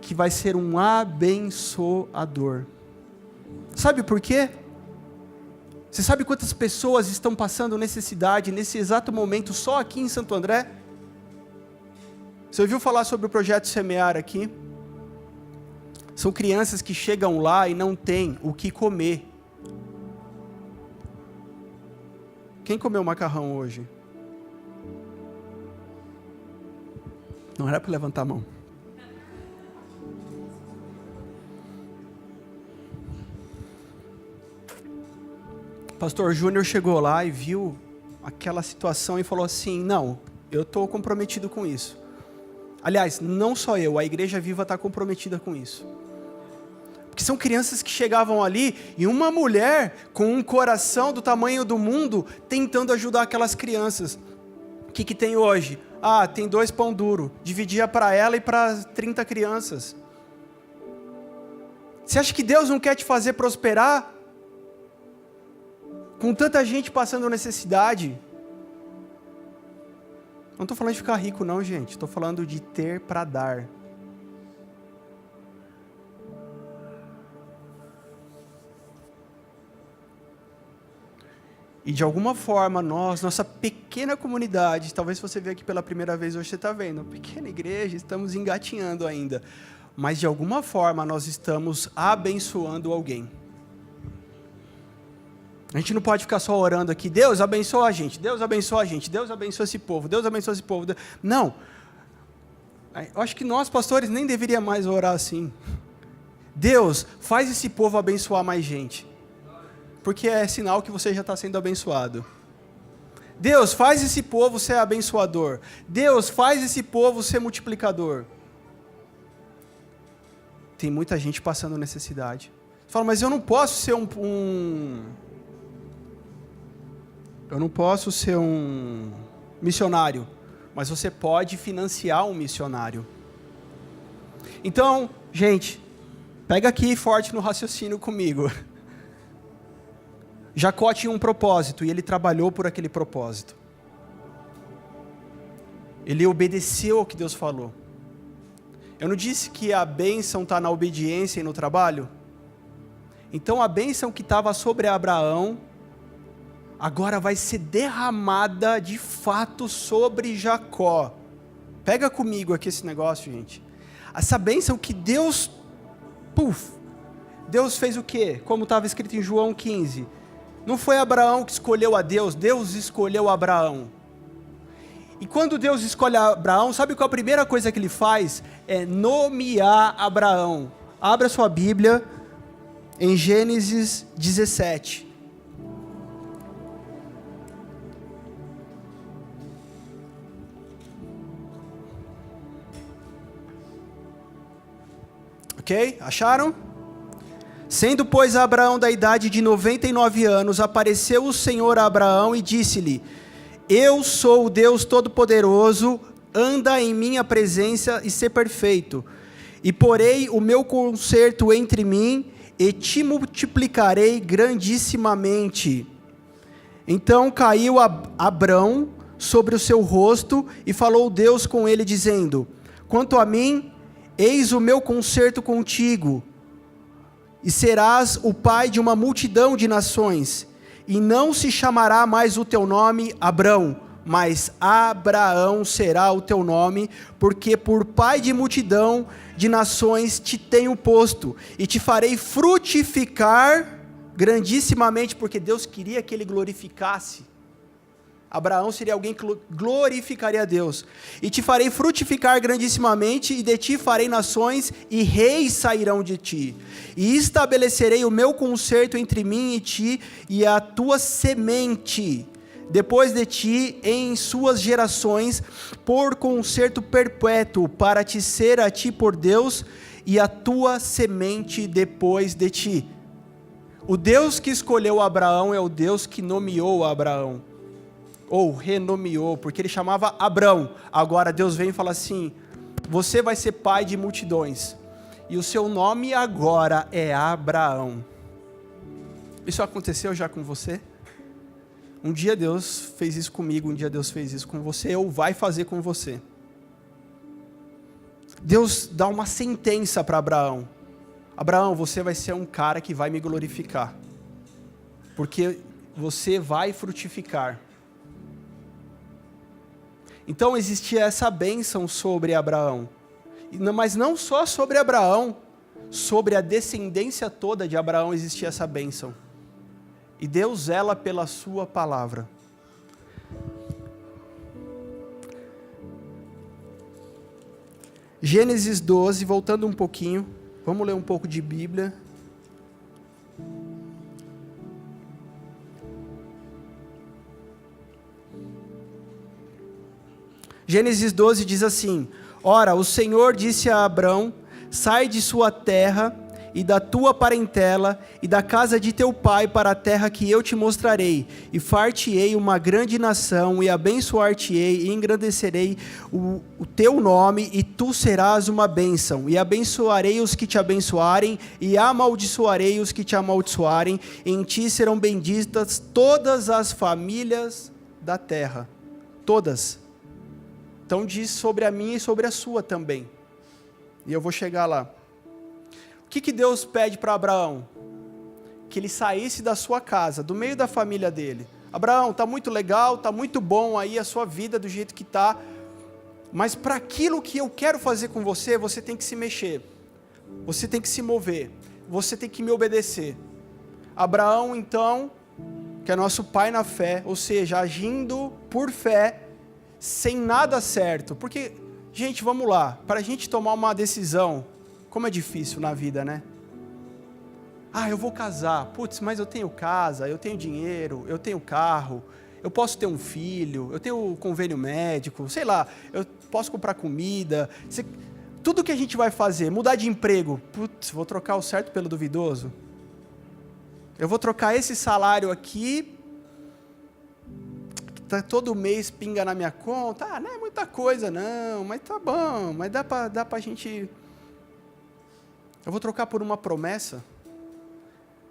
que vai ser um abençoador. Sabe por quê? Você sabe quantas pessoas estão passando necessidade nesse exato momento só aqui em Santo André? Você ouviu falar sobre o projeto Semear aqui? São crianças que chegam lá e não têm o que comer. Quem comeu macarrão hoje? Não era para levantar a mão. Pastor Júnior chegou lá e viu aquela situação e falou assim, não, eu estou comprometido com isso. Aliás, não só eu, a Igreja Viva está comprometida com isso. Porque são crianças que chegavam ali e uma mulher com um coração do tamanho do mundo tentando ajudar aquelas crianças. O que tem hoje? tem 2 pão duro. Dividia para ela e para 30 crianças. Você acha que Deus não quer te fazer prosperar? Com tanta gente passando necessidade. Não estou falando de ficar rico não, gente. Estou falando de ter para dar. E de alguma forma, nossa pequena comunidade, talvez você veja aqui pela primeira vez, hoje você está vendo, pequena igreja, estamos engatinhando ainda. Mas de alguma forma, nós estamos abençoando alguém. A gente não pode ficar só orando aqui, Deus abençoa a gente, Deus abençoa a gente, Deus abençoa esse povo, Deus abençoa esse povo. Não. Eu acho que nós, pastores, nem deveríamos mais orar assim. Deus, faz esse povo abençoar mais gente. Porque é sinal que você já está sendo abençoado. Deus, faz esse povo ser abençoador. Deus, faz esse povo ser multiplicador. Tem muita gente passando necessidade. Você fala, mas eu não posso ser eu não posso ser um missionário. Mas você pode financiar um missionário. Então, gente, pega aqui forte no raciocínio comigo. Jacó tinha um propósito e ele trabalhou por aquele propósito. Ele obedeceu ao que Deus falou. Eu não disse que a bênção está na obediência e no trabalho? Então a bênção que estava sobre Abraão, agora vai ser derramada de fato sobre Jacó. Pega comigo aqui esse negócio, gente. Essa bênção que Deus fez o quê? Como estava escrito em João 15. Não foi Abraão que escolheu a Deus, Deus escolheu Abraão. E quando Deus escolhe Abraão, sabe qual a primeira coisa que ele faz? É nomear Abraão. Abra sua Bíblia em Gênesis 17. Ok? Acharam? Sendo, pois, Abraão da idade de 99 anos, apareceu o Senhor a Abraão e disse-lhe: Eu sou o Deus Todo-Poderoso, anda em minha presença e sê perfeito. E porei o meu conserto entre mim e te multiplicarei grandissimamente. Então caiu Abrão sobre o seu rosto e falou Deus com ele, dizendo: Quanto a mim, eis o meu conserto contigo, e serás o pai de uma multidão de nações, e não se chamará mais o teu nome Abrão, mas Abraão será o teu nome, porque por pai de multidão de nações te tenho posto, e te farei frutificar grandissimamente, porque Deus queria que ele glorificasse. Abraão seria alguém que glorificaria a Deus. E te farei frutificar grandissimamente, e de ti farei nações, e reis sairão de ti. E estabelecerei o meu conserto entre mim e ti, e a tua semente, depois de ti, em suas gerações, por conserto perpétuo, para te ser a ti por Deus, e a tua semente depois de ti. O Deus que escolheu Abraão é o Deus que nomeou Abraão. Ou renomeou, porque ele chamava Abrão. Agora Deus vem e fala assim: você vai ser pai de multidões, e o seu nome agora é Abraão. Isso aconteceu já com você? Um dia Deus fez isso comigo, um dia Deus fez isso com você, ou vai fazer com você. Deus dá uma sentença para Abraão: Abraão, você vai ser um cara que vai me glorificar, porque você vai frutificar. Então existia essa bênção sobre Abraão, mas não só sobre Abraão, sobre a descendência toda de Abraão existia essa bênção. E Deus zela pela sua palavra. Gênesis 12, voltando um pouquinho, vamos ler um pouco de Bíblia. Gênesis 12 diz assim: Ora, o Senhor disse a Abrão: sai de sua terra e da tua parentela, e da casa de teu pai para a terra que eu te mostrarei, e far-te-ei uma grande nação, e abençoar-te-ei, e engrandecerei o teu nome, e tu serás uma bênção, e abençoarei os que te abençoarem, e amaldiçoarei os que te amaldiçoarem, em ti serão benditas todas as famílias da terra, todas. Então diz sobre a minha e sobre a sua também. E eu vou chegar lá. O que Deus pede para Abraão? Que ele saísse da sua casa, do meio da família dele. Abraão, está muito legal, está muito bom aí a sua vida do jeito que está, mas para aquilo que eu quero fazer com você, você tem que se mexer, você tem que se mover, você tem que me obedecer. Abraão, então, que é nosso pai na fé, ou seja, agindo por fé, sem nada certo, porque, gente, vamos lá, para a gente tomar uma decisão, como é difícil na vida, né? Eu vou casar, putz, mas eu tenho casa, eu tenho dinheiro, eu tenho carro, eu posso ter um filho, eu tenho convênio médico, sei lá, eu posso comprar comida, tudo que a gente vai fazer, mudar de emprego, putz, vou trocar o certo pelo duvidoso, eu vou trocar esse salário aqui, todo mês pinga na minha conta, não é muita coisa não, mas tá bom, mas dá pra gente, eu vou trocar por uma promessa.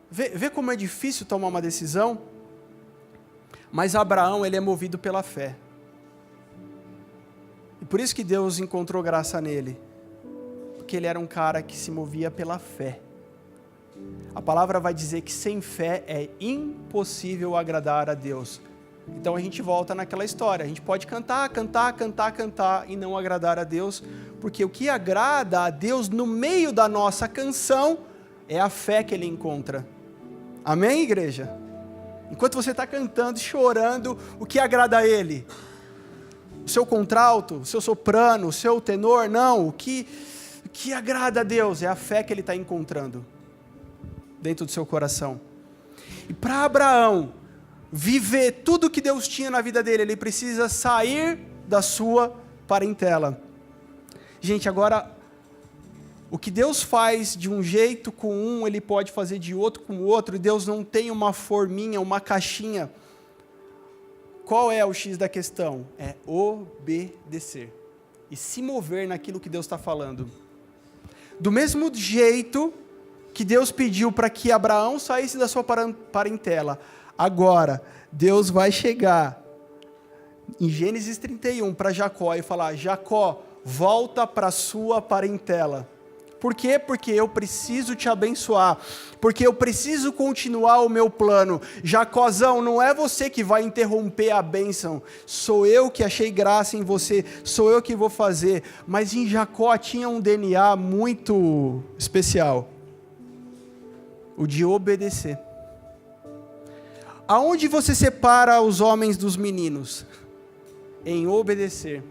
Vê como é difícil tomar uma decisão, mas Abraão, ele é movido pela fé, e por isso que Deus encontrou graça nele, porque ele era um cara que se movia pela fé. A palavra vai dizer que sem fé é impossível agradar a Deus. Então a gente volta naquela história, a gente pode cantar e não agradar a Deus, porque o que agrada a Deus no meio da nossa canção é a fé que Ele encontra. Amém, igreja? Enquanto você está cantando e chorando, o que agrada a Ele? O seu contralto, o seu soprano, o seu tenor? Não, o que agrada a Deus é a fé que Ele está encontrando dentro do seu coração. E para Abraão viver tudo que Deus tinha na vida dele, ele precisa sair da sua parentela. Gente, agora, o que Deus faz de um jeito com um, Ele pode fazer de outro com o outro, e Deus não tem uma forminha, uma caixinha. Qual é o X da questão? É obedecer e se mover naquilo que Deus está falando. Do mesmo jeito que Deus pediu para que Abraão saísse da sua parentela, agora, Deus vai chegar em Gênesis 31 para Jacó e falar: Jacó, volta para a sua parentela. Por quê? Porque eu preciso te abençoar, porque eu preciso continuar o meu plano. Jacózão, não é você que vai interromper a bênção, sou eu que achei graça em você, sou eu que vou fazer. Mas em Jacó tinha um DNA muito especial, o de obedecer. Aonde você separa os homens dos meninos? Em obedecer.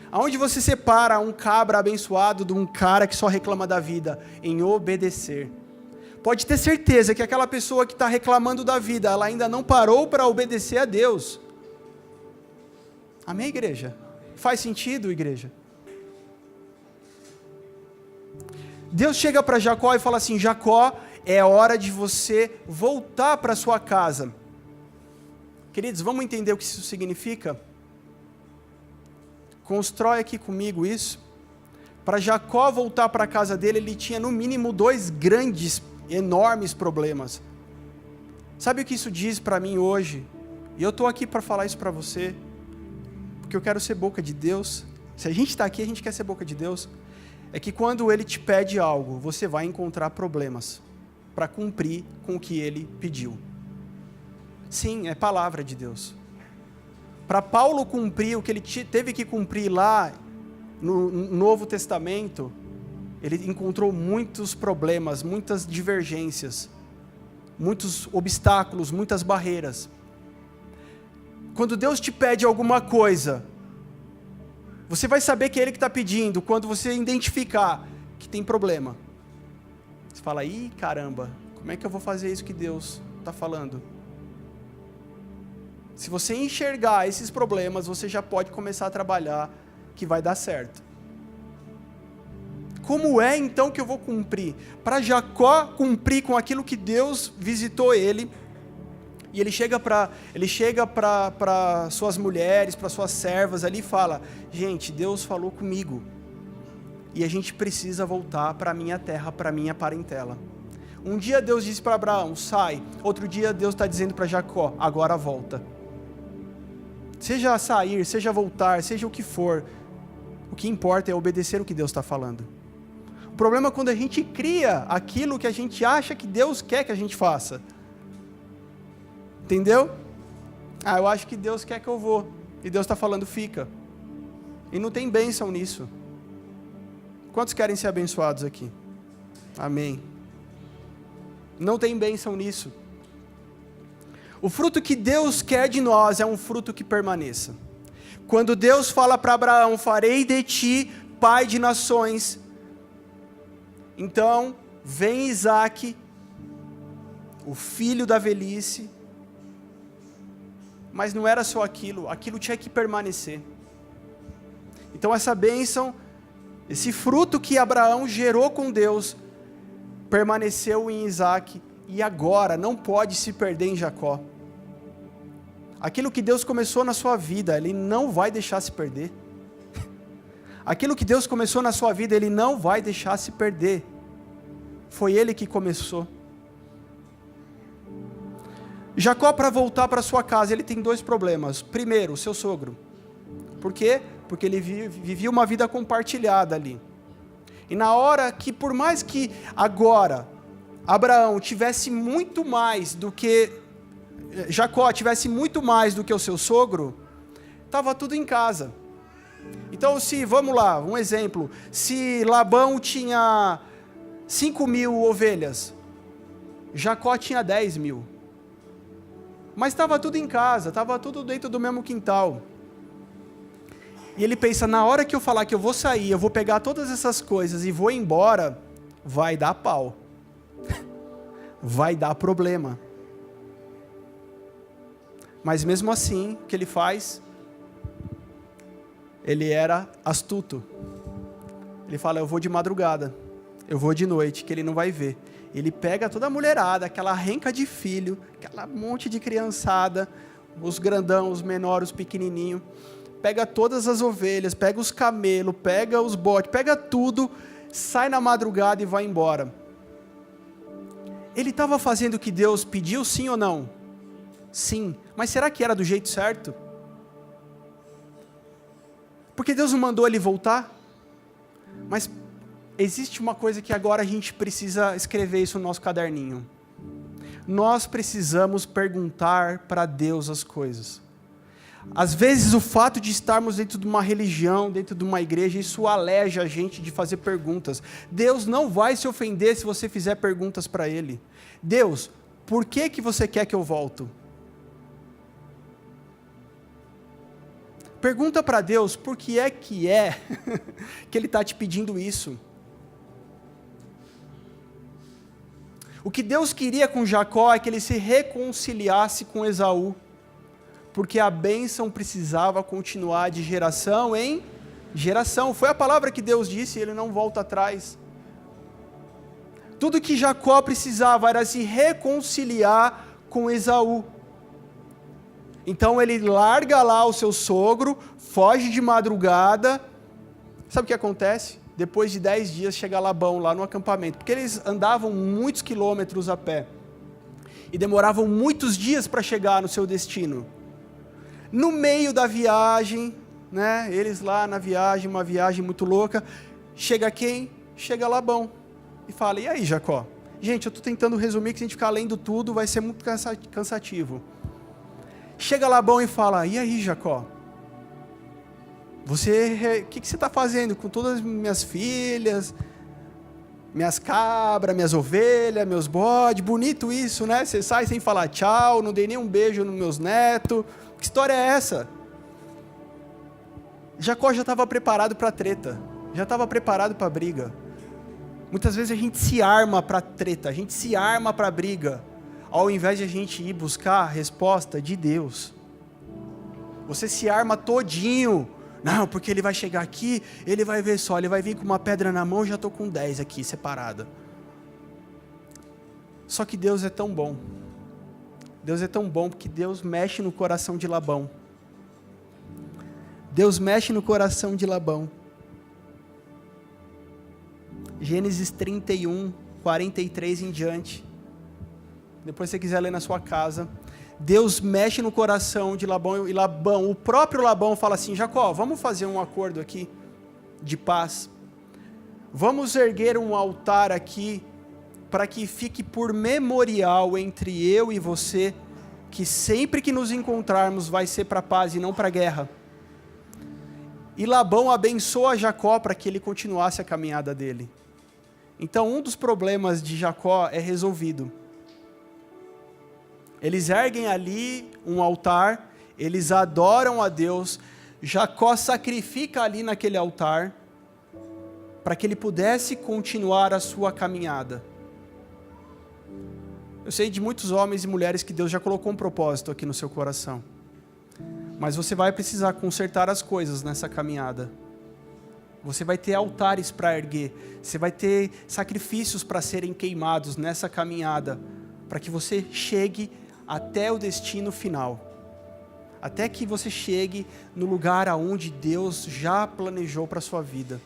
Aonde você separa um cabra abençoado de um cara que só reclama da vida? Em obedecer. Pode ter certeza que aquela pessoa que está reclamando da vida, ela ainda não parou para obedecer a Deus. Amém, igreja? Faz sentido, igreja? Deus chega para Jacó e fala assim: Jacó, é hora de você voltar para sua casa. Queridos, vamos entender o que isso significa? Constrói aqui comigo isso. Para Jacó voltar para a casa dele, ele tinha no mínimo 2 grandes, enormes problemas. Sabe o que isso diz para mim hoje? E eu estou aqui para falar isso para você, porque eu quero ser boca de Deus. Se a gente está aqui, a gente quer ser boca de Deus. É que quando Ele te pede algo, você vai encontrar problemas para cumprir com o que Ele pediu. Sim, é palavra de Deus. Para Paulo cumprir o que ele teve que cumprir lá no Novo Testamento, ele encontrou muitos problemas, muitas divergências, muitos obstáculos, muitas barreiras. Quando Deus te pede alguma coisa, você vai saber que é Ele que está pedindo quando você identificar que tem problema. Você fala: ih, caramba, como é que eu vou fazer isso que Deus está falando? Se você enxergar esses problemas, você já pode começar a trabalhar que vai dar certo. como é então que eu vou cumprir? Para Jacó cumprir com aquilo que Deus visitou ele, e ele chega para suas mulheres, para suas servas ali e fala: gente, Deus falou comigo, e a gente precisa voltar para a minha terra, para a minha parentela. Um dia Deus disse para Abraão: sai. Outro dia Deus está dizendo para Jacó: agora volta. Seja sair, seja voltar, seja o que for, o que importa é obedecer o que Deus está falando. O problema é quando a gente cria aquilo que a gente acha que Deus quer que a gente faça. Entendeu? Eu acho que Deus quer que eu vou, e Deus está falando: fica. E não tem bênção nisso. Quantos querem ser abençoados aqui? Amém. Não tem bênção nisso. O fruto que Deus quer de nós é um fruto que permaneça. Quando Deus fala para Abraão: farei de ti pai de nações, então vem Isaque, o filho da velhice. Mas não era só aquilo tinha que permanecer. Então essa bênção, esse fruto que Abraão gerou com Deus, permaneceu em Isaque, e agora não pode se perder em Jacó. Aquilo que Deus começou na sua vida, Ele não vai deixar se perder. Aquilo que Deus começou na sua vida, Ele não vai deixar se perder. Foi Ele que começou. Jacó, para voltar para sua casa, ele tem 2 problemas. Primeiro, o seu sogro. Por quê? Porque ele vivia uma vida compartilhada ali. E na hora que, por mais que agora Abraão tivesse muito mais do que Jacó tivesse muito mais do que o seu sogro, estava tudo em casa. Então, vamos lá, um exemplo, se Labão tinha 5.000 ovelhas, Jacó tinha 10.000. Mas estava tudo em casa, estava tudo dentro do mesmo quintal. E ele pensa: na hora que eu falar que eu vou sair, eu vou pegar todas essas coisas e vou embora, vai dar pau. Vai dar problema. Mas mesmo assim, o que ele faz? Ele era astuto. Ele fala: eu vou de madrugada, eu vou de noite, que ele não vai ver. Ele pega toda a mulherada, aquela renca de filho, aquela monte de criançada, os grandão, os menores, os pequenininhos, pega todas as ovelhas, pega os camelos, pega os botes, pega tudo, sai na madrugada e vai embora. Ele estava fazendo o que Deus pediu, sim ou não? Sim, mas será que era do jeito certo? Porque Deus não mandou ele voltar? Mas existe uma coisa que agora a gente precisa escrever isso no nosso caderninho. Nós precisamos perguntar para Deus as coisas. Às vezes o fato de estarmos dentro de uma religião, dentro de uma igreja, isso aleja a gente de fazer perguntas. Deus não vai se ofender se você fizer perguntas para Ele. Deus, por que você quer que eu volto? Pergunta para Deus por que é que Ele está te pedindo isso. O que Deus queria com Jacó é que ele se reconciliasse com Esaú, porque a bênção precisava continuar de geração em geração. Foi a palavra que Deus disse e ele não volta atrás. Tudo que Jacó precisava era se reconciliar com Esaú. Então ele larga lá o seu sogro, foge de madrugada. Sabe o que acontece? Depois de 10 dias chega Labão lá no acampamento, porque eles andavam muitos quilômetros a pé, e demoravam muitos dias para chegar no seu destino. No meio da viagem, né, eles lá na viagem, uma viagem muito louca, chega quem? Chega Labão, e fala: e aí, Jacó? Gente, eu estou tentando resumir, que se a gente ficar lendo tudo, vai ser muito cansativo. Chega Labão e fala: e aí, Jacó? O que você está fazendo com todas as minhas filhas, minhas cabras, minhas ovelhas, meus bodes? Bonito isso, né? Você sai sem falar tchau, não dei nem um beijo nos meus netos. Que história é essa? Jacó já estava preparado para a treta, já estava preparado para a briga. Muitas vezes a gente se arma para a treta, a gente se arma para a briga, ao invés de a gente ir buscar a resposta de Deus. Você se arma todinho Não, porque ele vai chegar aqui, ele vai ver só, ele vai vir com uma pedra na mão, eu já estou com 10 aqui, separada. Só que Deus é tão bom. Deus é tão bom porque Deus mexe no coração de Labão. Deus mexe no coração de Labão. Gênesis 31, 43 em diante. Depois se você quiser ler na sua casa. Deus mexe no coração de Labão, e Labão, o próprio Labão fala assim: Jacó, vamos fazer um acordo aqui de paz. Vamos erguer um altar aqui, para que fique por memorial entre eu e você, que sempre que nos encontrarmos vai ser para paz e não para guerra. E Labão abençoa Jacó para que ele continuasse a caminhada dele. Então um dos problemas de Jacó é resolvido. Eles erguem ali um altar, eles adoram a Deus, Jacó sacrifica ali naquele altar, para que ele pudesse continuar a sua caminhada. Eu sei de muitos homens e mulheres que Deus já colocou um propósito aqui no seu coração, mas você vai precisar consertar as coisas nessa caminhada. Você vai ter altares para erguer, você vai ter sacrifícios para serem queimados nessa caminhada, para que você chegue até o destino final, até que você chegue no lugar aonde Deus já planejou para a sua vida.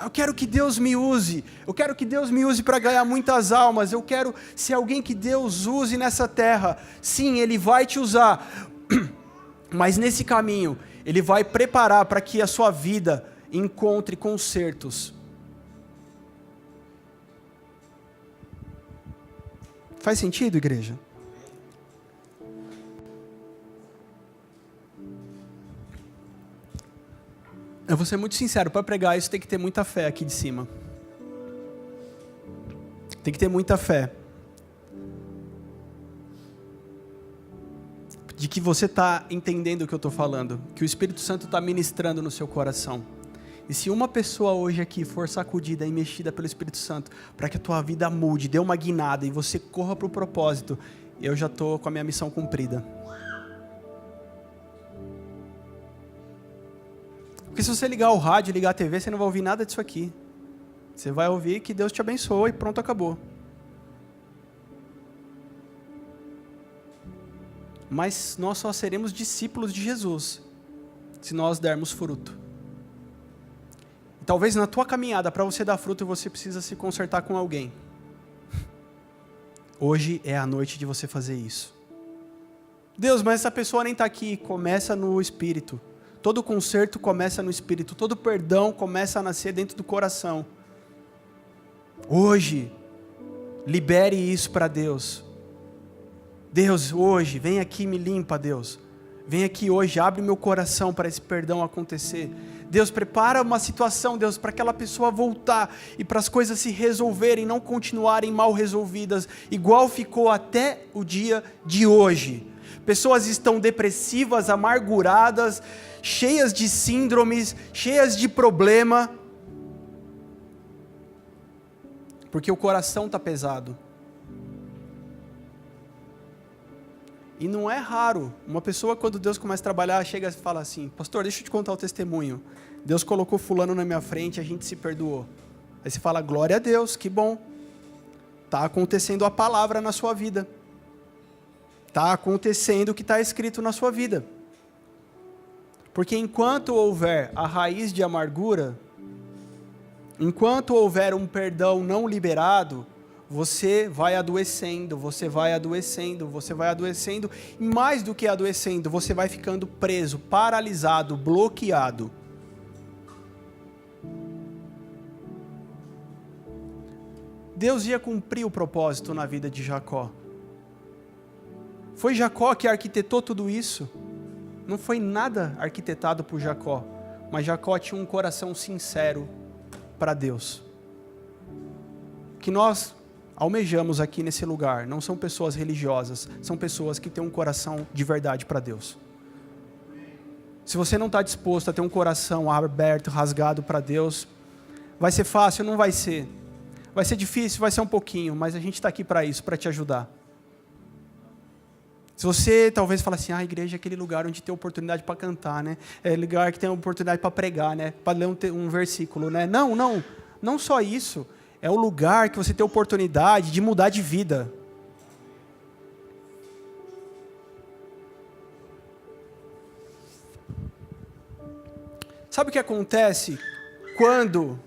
Eu quero que Deus me use, para ganhar muitas almas, eu quero ser alguém que Deus use nessa terra. Sim, Ele vai te usar, mas nesse caminho, Ele vai preparar para que a sua vida encontre consertos. Faz sentido, igreja? Eu vou ser muito sincero, para pregar isso tem que ter muita fé aqui de cima. Tem que ter muita fé. De que você está entendendo o que eu estou falando, que o Espírito Santo está ministrando no seu coração. E se uma pessoa hoje aqui for sacudida e mexida pelo Espírito Santo, para que a tua vida mude, dê uma guinada e você corra para o propósito, eu já estou com a minha missão cumprida. Porque se você ligar o rádio, ligar a TV, você não vai ouvir nada disso aqui. Você vai ouvir que Deus te abençoa e pronto, acabou. Mas nós só seremos discípulos de Jesus se nós dermos fruto. Talvez na tua caminhada, para você dar fruto, você precisa se consertar com alguém. Hoje é a noite de você fazer isso. Deus, mas essa pessoa nem está aqui. Começa no Espírito. Todo conserto começa no Espírito. Todo perdão começa a nascer dentro do coração. Hoje, libere isso para Deus. Deus, hoje, vem aqui e me limpa, Deus. Vem aqui hoje, abre meu coração para esse perdão acontecer. Deus, prepara uma situação, Deus, para aquela pessoa voltar e para as coisas se resolverem, não continuarem mal resolvidas, igual ficou até o dia de hoje. Pessoas estão depressivas, amarguradas, cheias de síndromes, cheias de problema, porque o coração está pesado. E não é raro, uma pessoa quando Deus começa a trabalhar, chega e fala assim: pastor, deixa eu te contar o testemunho. Deus colocou fulano na minha frente, a gente se perdoou. Aí você fala: glória a Deus, que bom. Está acontecendo a palavra na sua vida. Está acontecendo o que está escrito na sua vida. Porque enquanto houver a raiz de amargura, enquanto houver um perdão não liberado, você vai adoecendo, você vai adoecendo, você vai adoecendo, e mais do que adoecendo, você vai ficando preso, paralisado, bloqueado. Deus ia cumprir o propósito na vida de Jacó. Foi Jacó que arquitetou tudo isso? Não foi nada arquitetado por Jacó, mas Jacó tinha um coração sincero para Deus. Que nós almejamos aqui nesse lugar não são pessoas religiosas, são pessoas que têm um coração de verdade para Deus. Se você não está disposto a ter um coração aberto, rasgado para Deus, vai ser fácil? Não vai ser. Vai ser difícil? Vai ser um pouquinho, mas a gente está aqui para isso, para te ajudar. Se você talvez fale assim, a igreja é aquele lugar onde tem oportunidade para cantar, né? É lugar que tem oportunidade para pregar, né? Para ler um versículo, né? Não só isso. É o lugar que você tem oportunidade de mudar de vida. Sabe o que acontece quando...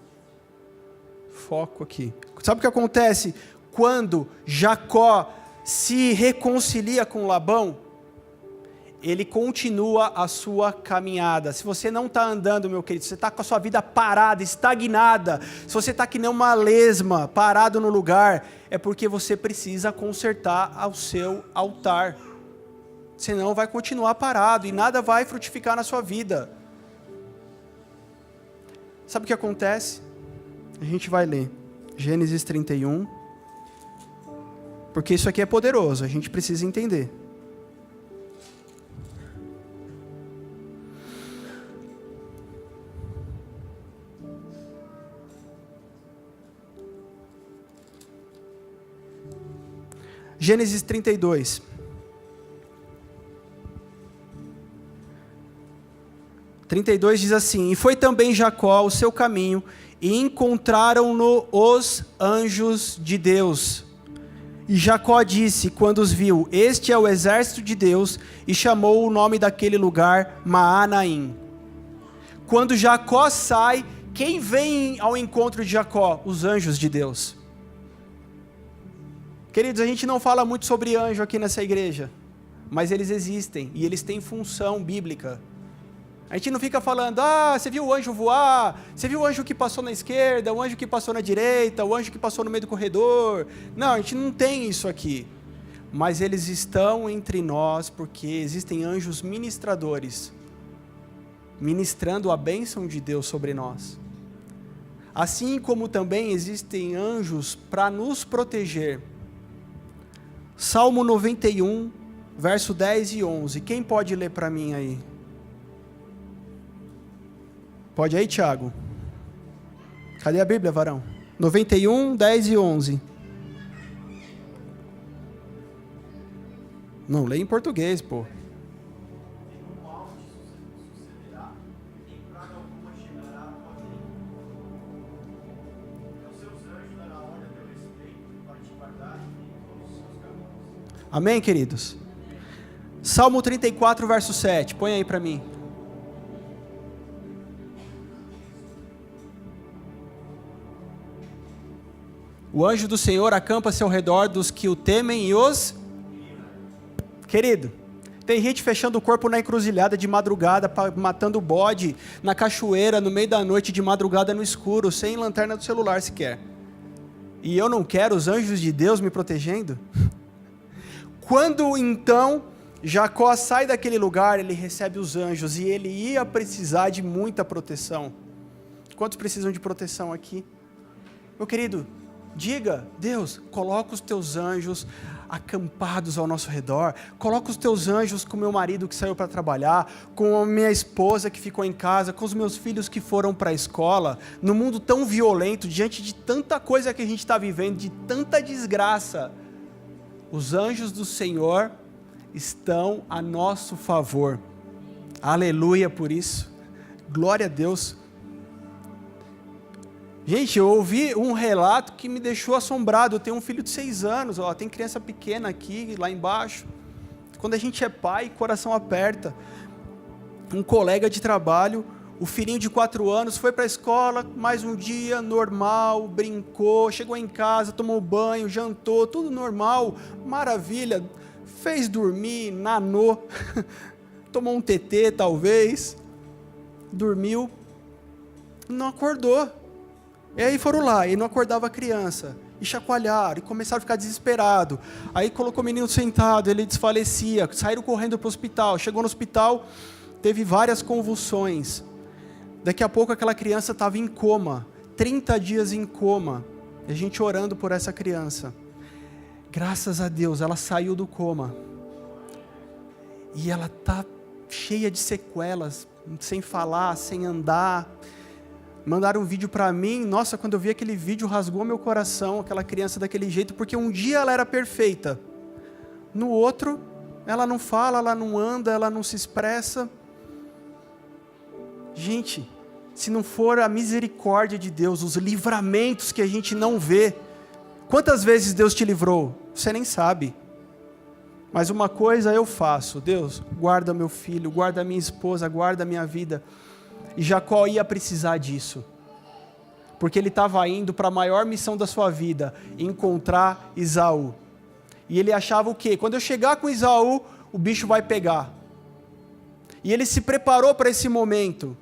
Foco aqui. Sabe o que acontece quando Jacó se reconcilia com Labão? Ele continua a sua caminhada. Se você não está andando, meu querido, você está com a sua vida parada, estagnada, se você está que nem uma lesma, parado no lugar, é porque você precisa consertar o seu altar. Senão vai continuar parado e nada vai frutificar na sua vida. Sabe o que acontece? A gente vai ler Gênesis 31, porque isso aqui é poderoso, a gente precisa entender. Gênesis 32. Diz assim: E foi também Jacó o seu caminho, e encontraram-no os anjos de Deus. E Jacó disse, quando os viu, este é o exército de Deus, e chamou o nome daquele lugar Maanaim. Quando Jacó sai, quem vem ao encontro de Jacó? Os anjos de Deus. Queridos, a gente não fala muito sobre anjo aqui nessa igreja, mas eles existem, e eles têm função bíblica. A gente não fica falando, você viu o anjo voar, você viu o anjo que passou na esquerda, o anjo que passou na direita, o anjo que passou no meio do corredor. Não, a gente não tem isso aqui. Mas eles estão entre nós porque existem anjos ministradores, ministrando a bênção de Deus sobre nós. Assim como também existem anjos para nos proteger. Salmo 91, verso 10 e 11. Quem pode ler para mim aí? Pode aí, Tiago? Cadê a Bíblia, varão? 91, 10 e 11. Não, lê em português, pô. Amém, queridos? Salmo 34, verso 7. Põe aí para mim. O anjo do Senhor acampa-se ao redor dos que o temem e os... Querido, tem gente fechando o corpo na encruzilhada de madrugada, matando bode na cachoeira, no meio da noite, de madrugada no escuro, sem lanterna do celular sequer. E eu não quero os anjos de Deus me protegendo? Quando então Jacó sai daquele lugar, ele recebe os anjos e ele ia precisar de muita proteção. Quantos precisam de proteção aqui? Meu querido, diga, Deus, coloca os teus anjos acampados ao nosso redor, coloca os teus anjos com o meu marido que saiu para trabalhar, com a minha esposa que ficou em casa, com os meus filhos que foram para a escola, no mundo tão violento, diante de tanta coisa que a gente está vivendo, de tanta desgraça, os anjos do Senhor estão a nosso favor. Aleluia por isso, glória a Deus. Gente, eu ouvi um relato que me deixou assombrado. Eu tenho um filho de 6 anos, tem criança pequena aqui, lá embaixo. Quando a gente é pai, coração aperta. Um colega de trabalho, o filhinho de 4 anos, foi para a escola, mais um dia, normal, brincou, chegou em casa, tomou banho, jantou, tudo normal, maravilha. Fez dormir, nanou, tomou um TT talvez, dormiu, não acordou. E aí foram lá, e não acordava a criança, e chacoalharam, e começaram a ficar desesperados. Aí colocou o menino sentado, ele desfalecia, saíram correndo para o hospital. Chegou no hospital, teve várias convulsões. Daqui a pouco aquela criança estava em coma, 30 dias em coma. E a gente orando por essa criança. Graças a Deus, ela saiu do coma. E ela está cheia de sequelas, sem falar, sem andar. Mandaram um vídeo para mim, nossa, quando eu vi aquele vídeo rasgou meu coração, aquela criança daquele jeito, porque um dia ela era perfeita, no outro Ela não fala, ela não anda, ela não se expressa. Gente, se não for a misericórdia de Deus, os livramentos que a gente não vê, quantas vezes Deus te livrou? Você nem sabe. Mas uma coisa eu faço: Deus, guarda meu filho, guarda minha esposa, guarda minha vida. E Jacó ia precisar disso, porque ele estava indo para a maior missão da sua vida, encontrar Esaú. E ele achava o quê? Quando eu chegar com Esaú, o bicho vai pegar. E ele se preparou para esse momento.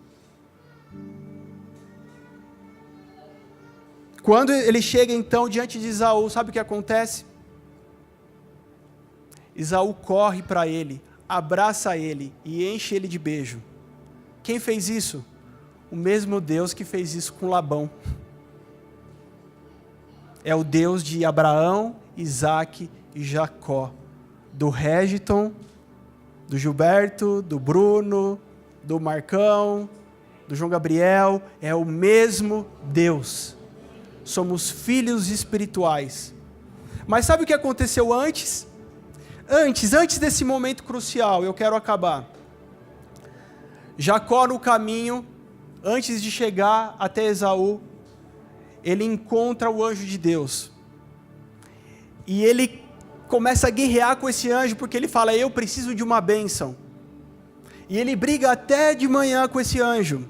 Quando ele chega então diante de Esaú, sabe o que acontece? Esaú corre para ele, abraça ele e enche ele de beijo. Quem fez isso? O mesmo Deus que fez isso com Labão. É o Deus de Abraão, Isaac e Jacó. Do Regiton, do Gilberto, do Bruno, do Marcão, do João Gabriel. É o mesmo Deus. Somos filhos espirituais. Mas sabe o que aconteceu antes? Antes desse momento crucial, eu quero acabar. Jacó no caminho, antes de chegar até Esaú, ele encontra o anjo de Deus. E ele começa a guerrear com esse anjo, porque ele fala: eu preciso de uma bênção. E ele briga até de manhã com esse anjo.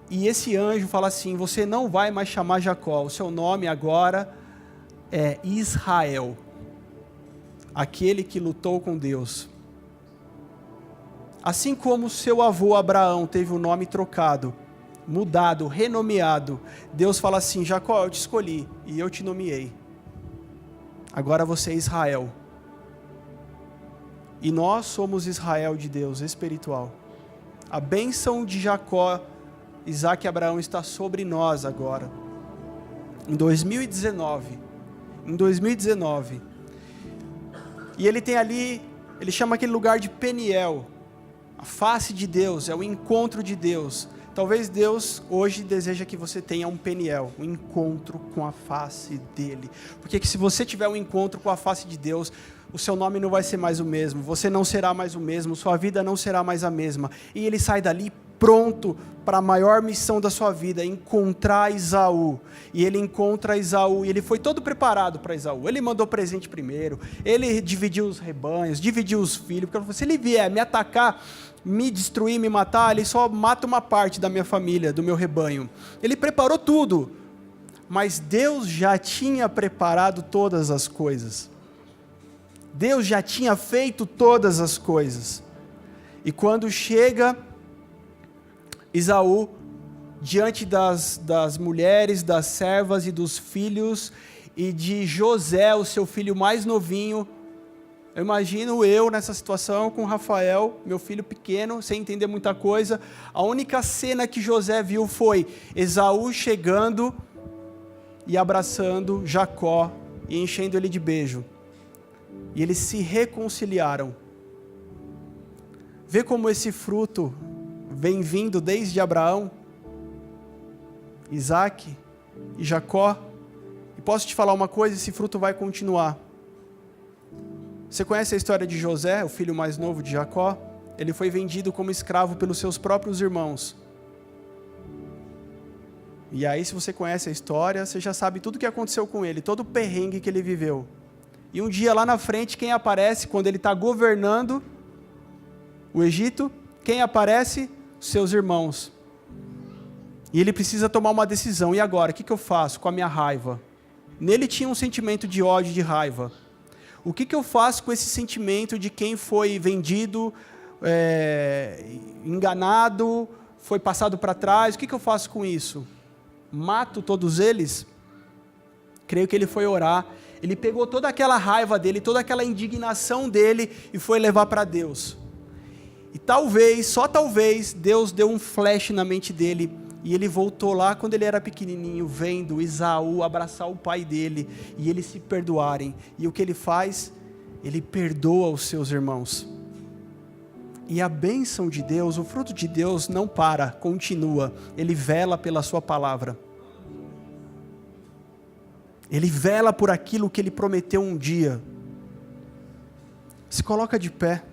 E esse anjo fala assim: você não vai mais chamar Jacó, o seu nome agora é Israel, aquele que lutou com Deus. Assim como seu avô Abraão teve o nome trocado, mudado, renomeado, Deus fala assim: Jacó, eu te escolhi e eu te nomeei. Agora você é Israel. E nós somos Israel de Deus, espiritual. A bênção de Jacó, Isaac e Abraão está sobre nós agora. Em 2019. E ele tem ali, ele chama aquele lugar de Peniel. A face de Deus, é o encontro de Deus. Talvez Deus hoje deseja que você tenha um Peniel, um encontro com a face dele. Porque que se você tiver um encontro com a face de Deus, o seu nome não vai ser mais o mesmo, você não será mais o mesmo, sua vida não será mais a mesma. E ele sai dali pronto para a maior missão da sua vida, encontrar Esaú. E ele encontra Esaú, e ele foi todo preparado para Esaú. Ele mandou presente primeiro, ele dividiu os rebanhos, dividiu os filhos, porque se ele vier me atacar, me destruir, me matar, ele só mata uma parte da minha família, do meu rebanho. Ele preparou tudo, mas Deus já tinha preparado todas as coisas. Deus já tinha feito todas as coisas. E quando chega Esaú, diante das mulheres, das servas e dos filhos, e de José, o seu filho mais novinho, eu imagino eu nessa situação com Rafael, meu filho pequeno, sem entender muita coisa. A única cena que José viu foi Esaú chegando e abraçando Jacó e enchendo ele de beijo. E eles se reconciliaram. Vê como esse fruto vem vindo desde Abraão, Isaac e Jacó. E posso te falar uma coisa, esse fruto vai continuar. Você conhece a história de José, o filho mais novo de Jacó? Ele foi vendido como escravo pelos seus próprios irmãos. E aí, se você conhece a história, você já sabe tudo o que aconteceu com ele, todo o perrengue que ele viveu. E um dia lá na frente, quem aparece quando ele está governando o Egito? Quem aparece? Seus irmãos. E ele precisa tomar uma decisão. E agora, o que eu faço com a minha raiva? Nele tinha um sentimento de ódio, de raiva. O que eu faço com esse sentimento de quem foi vendido, enganado, foi passado para trás? O que eu faço com isso? Mato todos eles? Creio que ele foi orar. Ele pegou toda aquela raiva dele, toda aquela indignação dele e foi levar para Deus. E talvez, só talvez, Deus deu um flash na mente dele e ele voltou lá quando ele era pequenininho, vendo Esaú abraçar o pai dele e eles se perdoarem. E o que ele faz? Ele perdoa os seus irmãos. E a bênção de Deus, o fruto de Deus não para, continua. Ele vela pela sua palavra. Ele vela por aquilo que ele prometeu um dia. Se coloca de pé.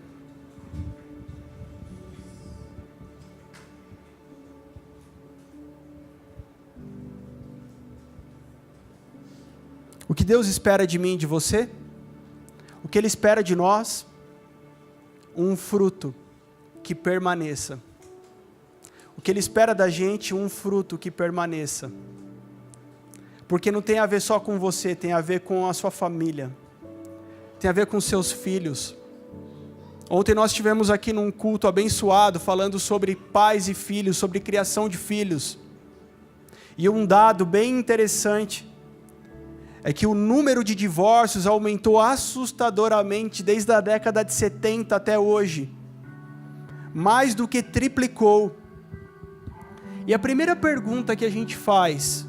O que Deus espera de mim e de você? O que Ele espera de nós? Um fruto que permaneça. O que Ele espera da gente? Um fruto que permaneça. Porque não tem a ver só com você, tem a ver com a sua família. Tem a ver com seus filhos. Ontem nós estivemos aqui num culto abençoado, falando sobre pais e filhos, sobre criação de filhos. E um dado bem interessante é que o número de divórcios aumentou assustadoramente desde a década de 70 até hoje. Mais do que triplicou. E a primeira pergunta que a gente faz,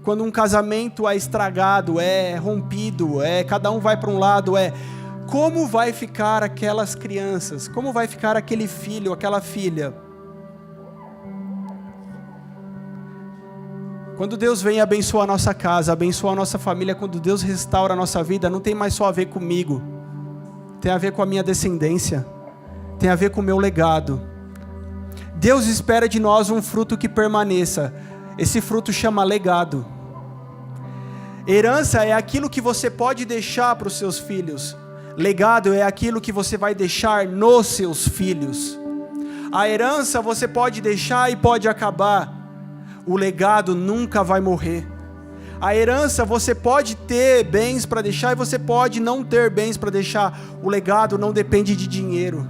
quando um casamento é estragado, é rompido, cada um vai para um lado, como vai ficar aquelas crianças? Como vai ficar aquele filho, aquela filha? Quando Deus vem abençoar a nossa casa, abençoar a nossa família, quando Deus restaura a nossa vida, não tem mais só a ver comigo. Tem a ver com a minha descendência. Tem a ver com o meu legado. Deus espera de nós um fruto que permaneça. Esse fruto chama legado. Herança é aquilo que você pode deixar para os seus filhos. Legado é aquilo que você vai deixar nos seus filhos. A herança você pode deixar e pode acabar. O legado nunca vai morrer. A herança você pode ter bens para deixar e você pode não ter bens para deixar. O legado não depende de dinheiro.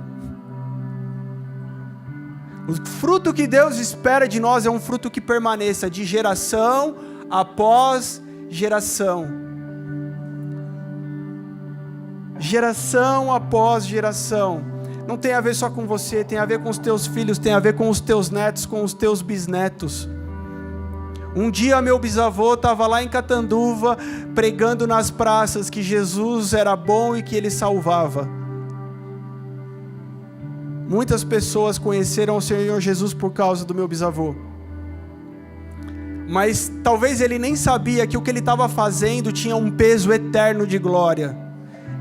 O fruto que Deus espera de nós é um fruto que permaneça de geração após geração. Geração após geração. Não tem a ver só com você, tem a ver com os teus filhos, tem a ver com os teus netos, com os teus bisnetos. Um dia meu bisavô estava lá em Catanduva, pregando nas praças que Jesus era bom e que Ele salvava. Muitas pessoas conheceram o Senhor Jesus por causa do meu bisavô. Mas talvez ele nem sabia que o que ele estava fazendo tinha um peso eterno de glória.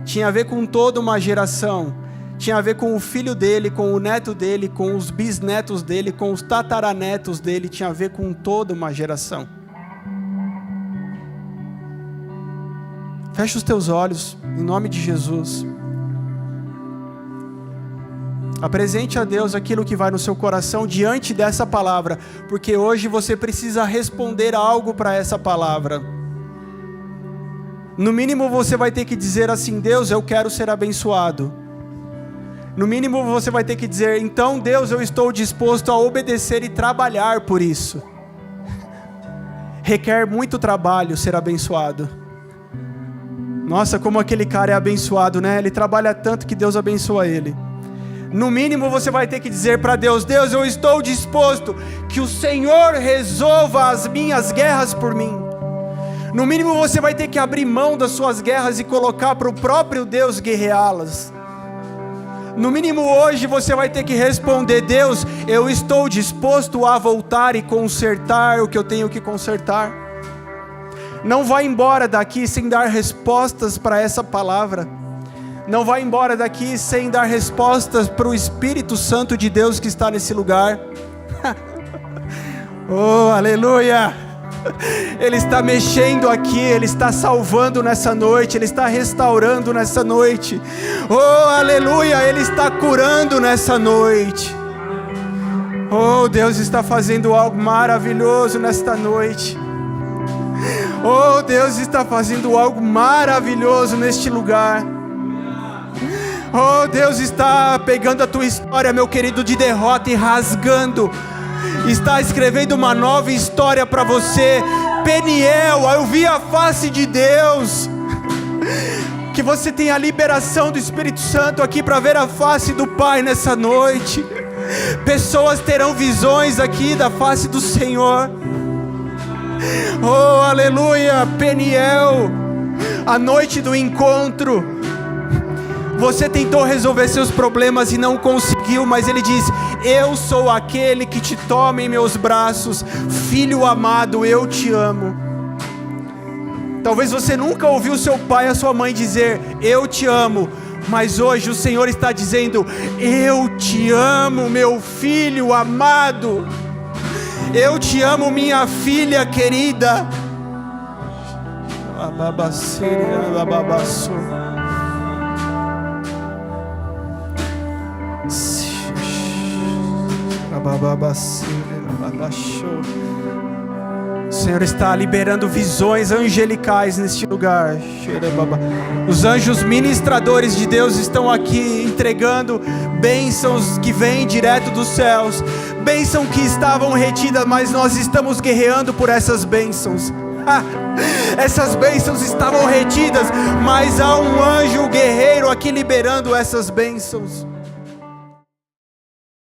Tinha a ver com toda uma geração. Tinha a ver com o filho dele, com o neto dele, com os bisnetos dele, com os tataranetos dele. Tinha a ver com toda uma geração. Fecha os teus olhos, em nome de Jesus. Apresente a Deus aquilo que vai no seu coração diante dessa palavra, porque hoje você precisa responder algo para essa palavra. No mínimo você vai ter que dizer assim: Deus, eu quero ser abençoado. No mínimo você vai ter que dizer: então Deus, eu estou disposto a obedecer e trabalhar por isso. Requer muito trabalho ser abençoado. Nossa, como aquele cara é abençoado, né? Ele trabalha tanto que Deus abençoa ele. No mínimo você vai ter que dizer para Deus: Deus, eu estou disposto que o Senhor resolva as minhas guerras por mim. No mínimo você vai ter que abrir mão das suas guerras e colocar para o próprio Deus guerreá-las. No mínimo hoje você vai ter que responder: Deus, eu estou disposto a voltar e consertar o que eu tenho que consertar. Não vai embora daqui sem dar respostas para essa palavra. Não vai embora daqui sem dar respostas para o Espírito Santo de Deus que está nesse lugar. Oh, aleluia! Ele está mexendo aqui, Ele está salvando nessa noite, Ele está restaurando nessa noite. Oh, aleluia! Ele está curando nessa noite. Oh, Deus está fazendo algo maravilhoso nesta noite. Oh, Deus está fazendo algo maravilhoso neste lugar. Oh, Deus está pegando a tua história, meu querido, de derrota e rasgando. Está escrevendo uma nova história para você. Peniel, eu vi a face de Deus. Que você tenha a liberação do Espírito Santo aqui para ver a face do Pai nessa noite. Pessoas terão visões aqui da face do Senhor. Oh, aleluia, Peniel, a noite do encontro. Você tentou resolver seus problemas e não conseguiu, mas Ele diz: eu sou aquele que te toma em meus braços. Filho amado, eu te amo. Talvez você nunca ouviu seu pai e a sua mãe dizer: eu te amo. Mas hoje o Senhor está dizendo: eu te amo, meu filho amado. Eu te amo, minha filha querida. O Senhor está liberando visões angelicais neste lugar. Os anjos ministradores de Deus estão aqui entregando bênçãos que vêm direto dos céus, bênçãos que estavam retidas, mas nós estamos guerreando por essas bênçãos. Essas bênçãos estavam retidas, mas há um anjo guerreiro aqui liberando essas bênçãos.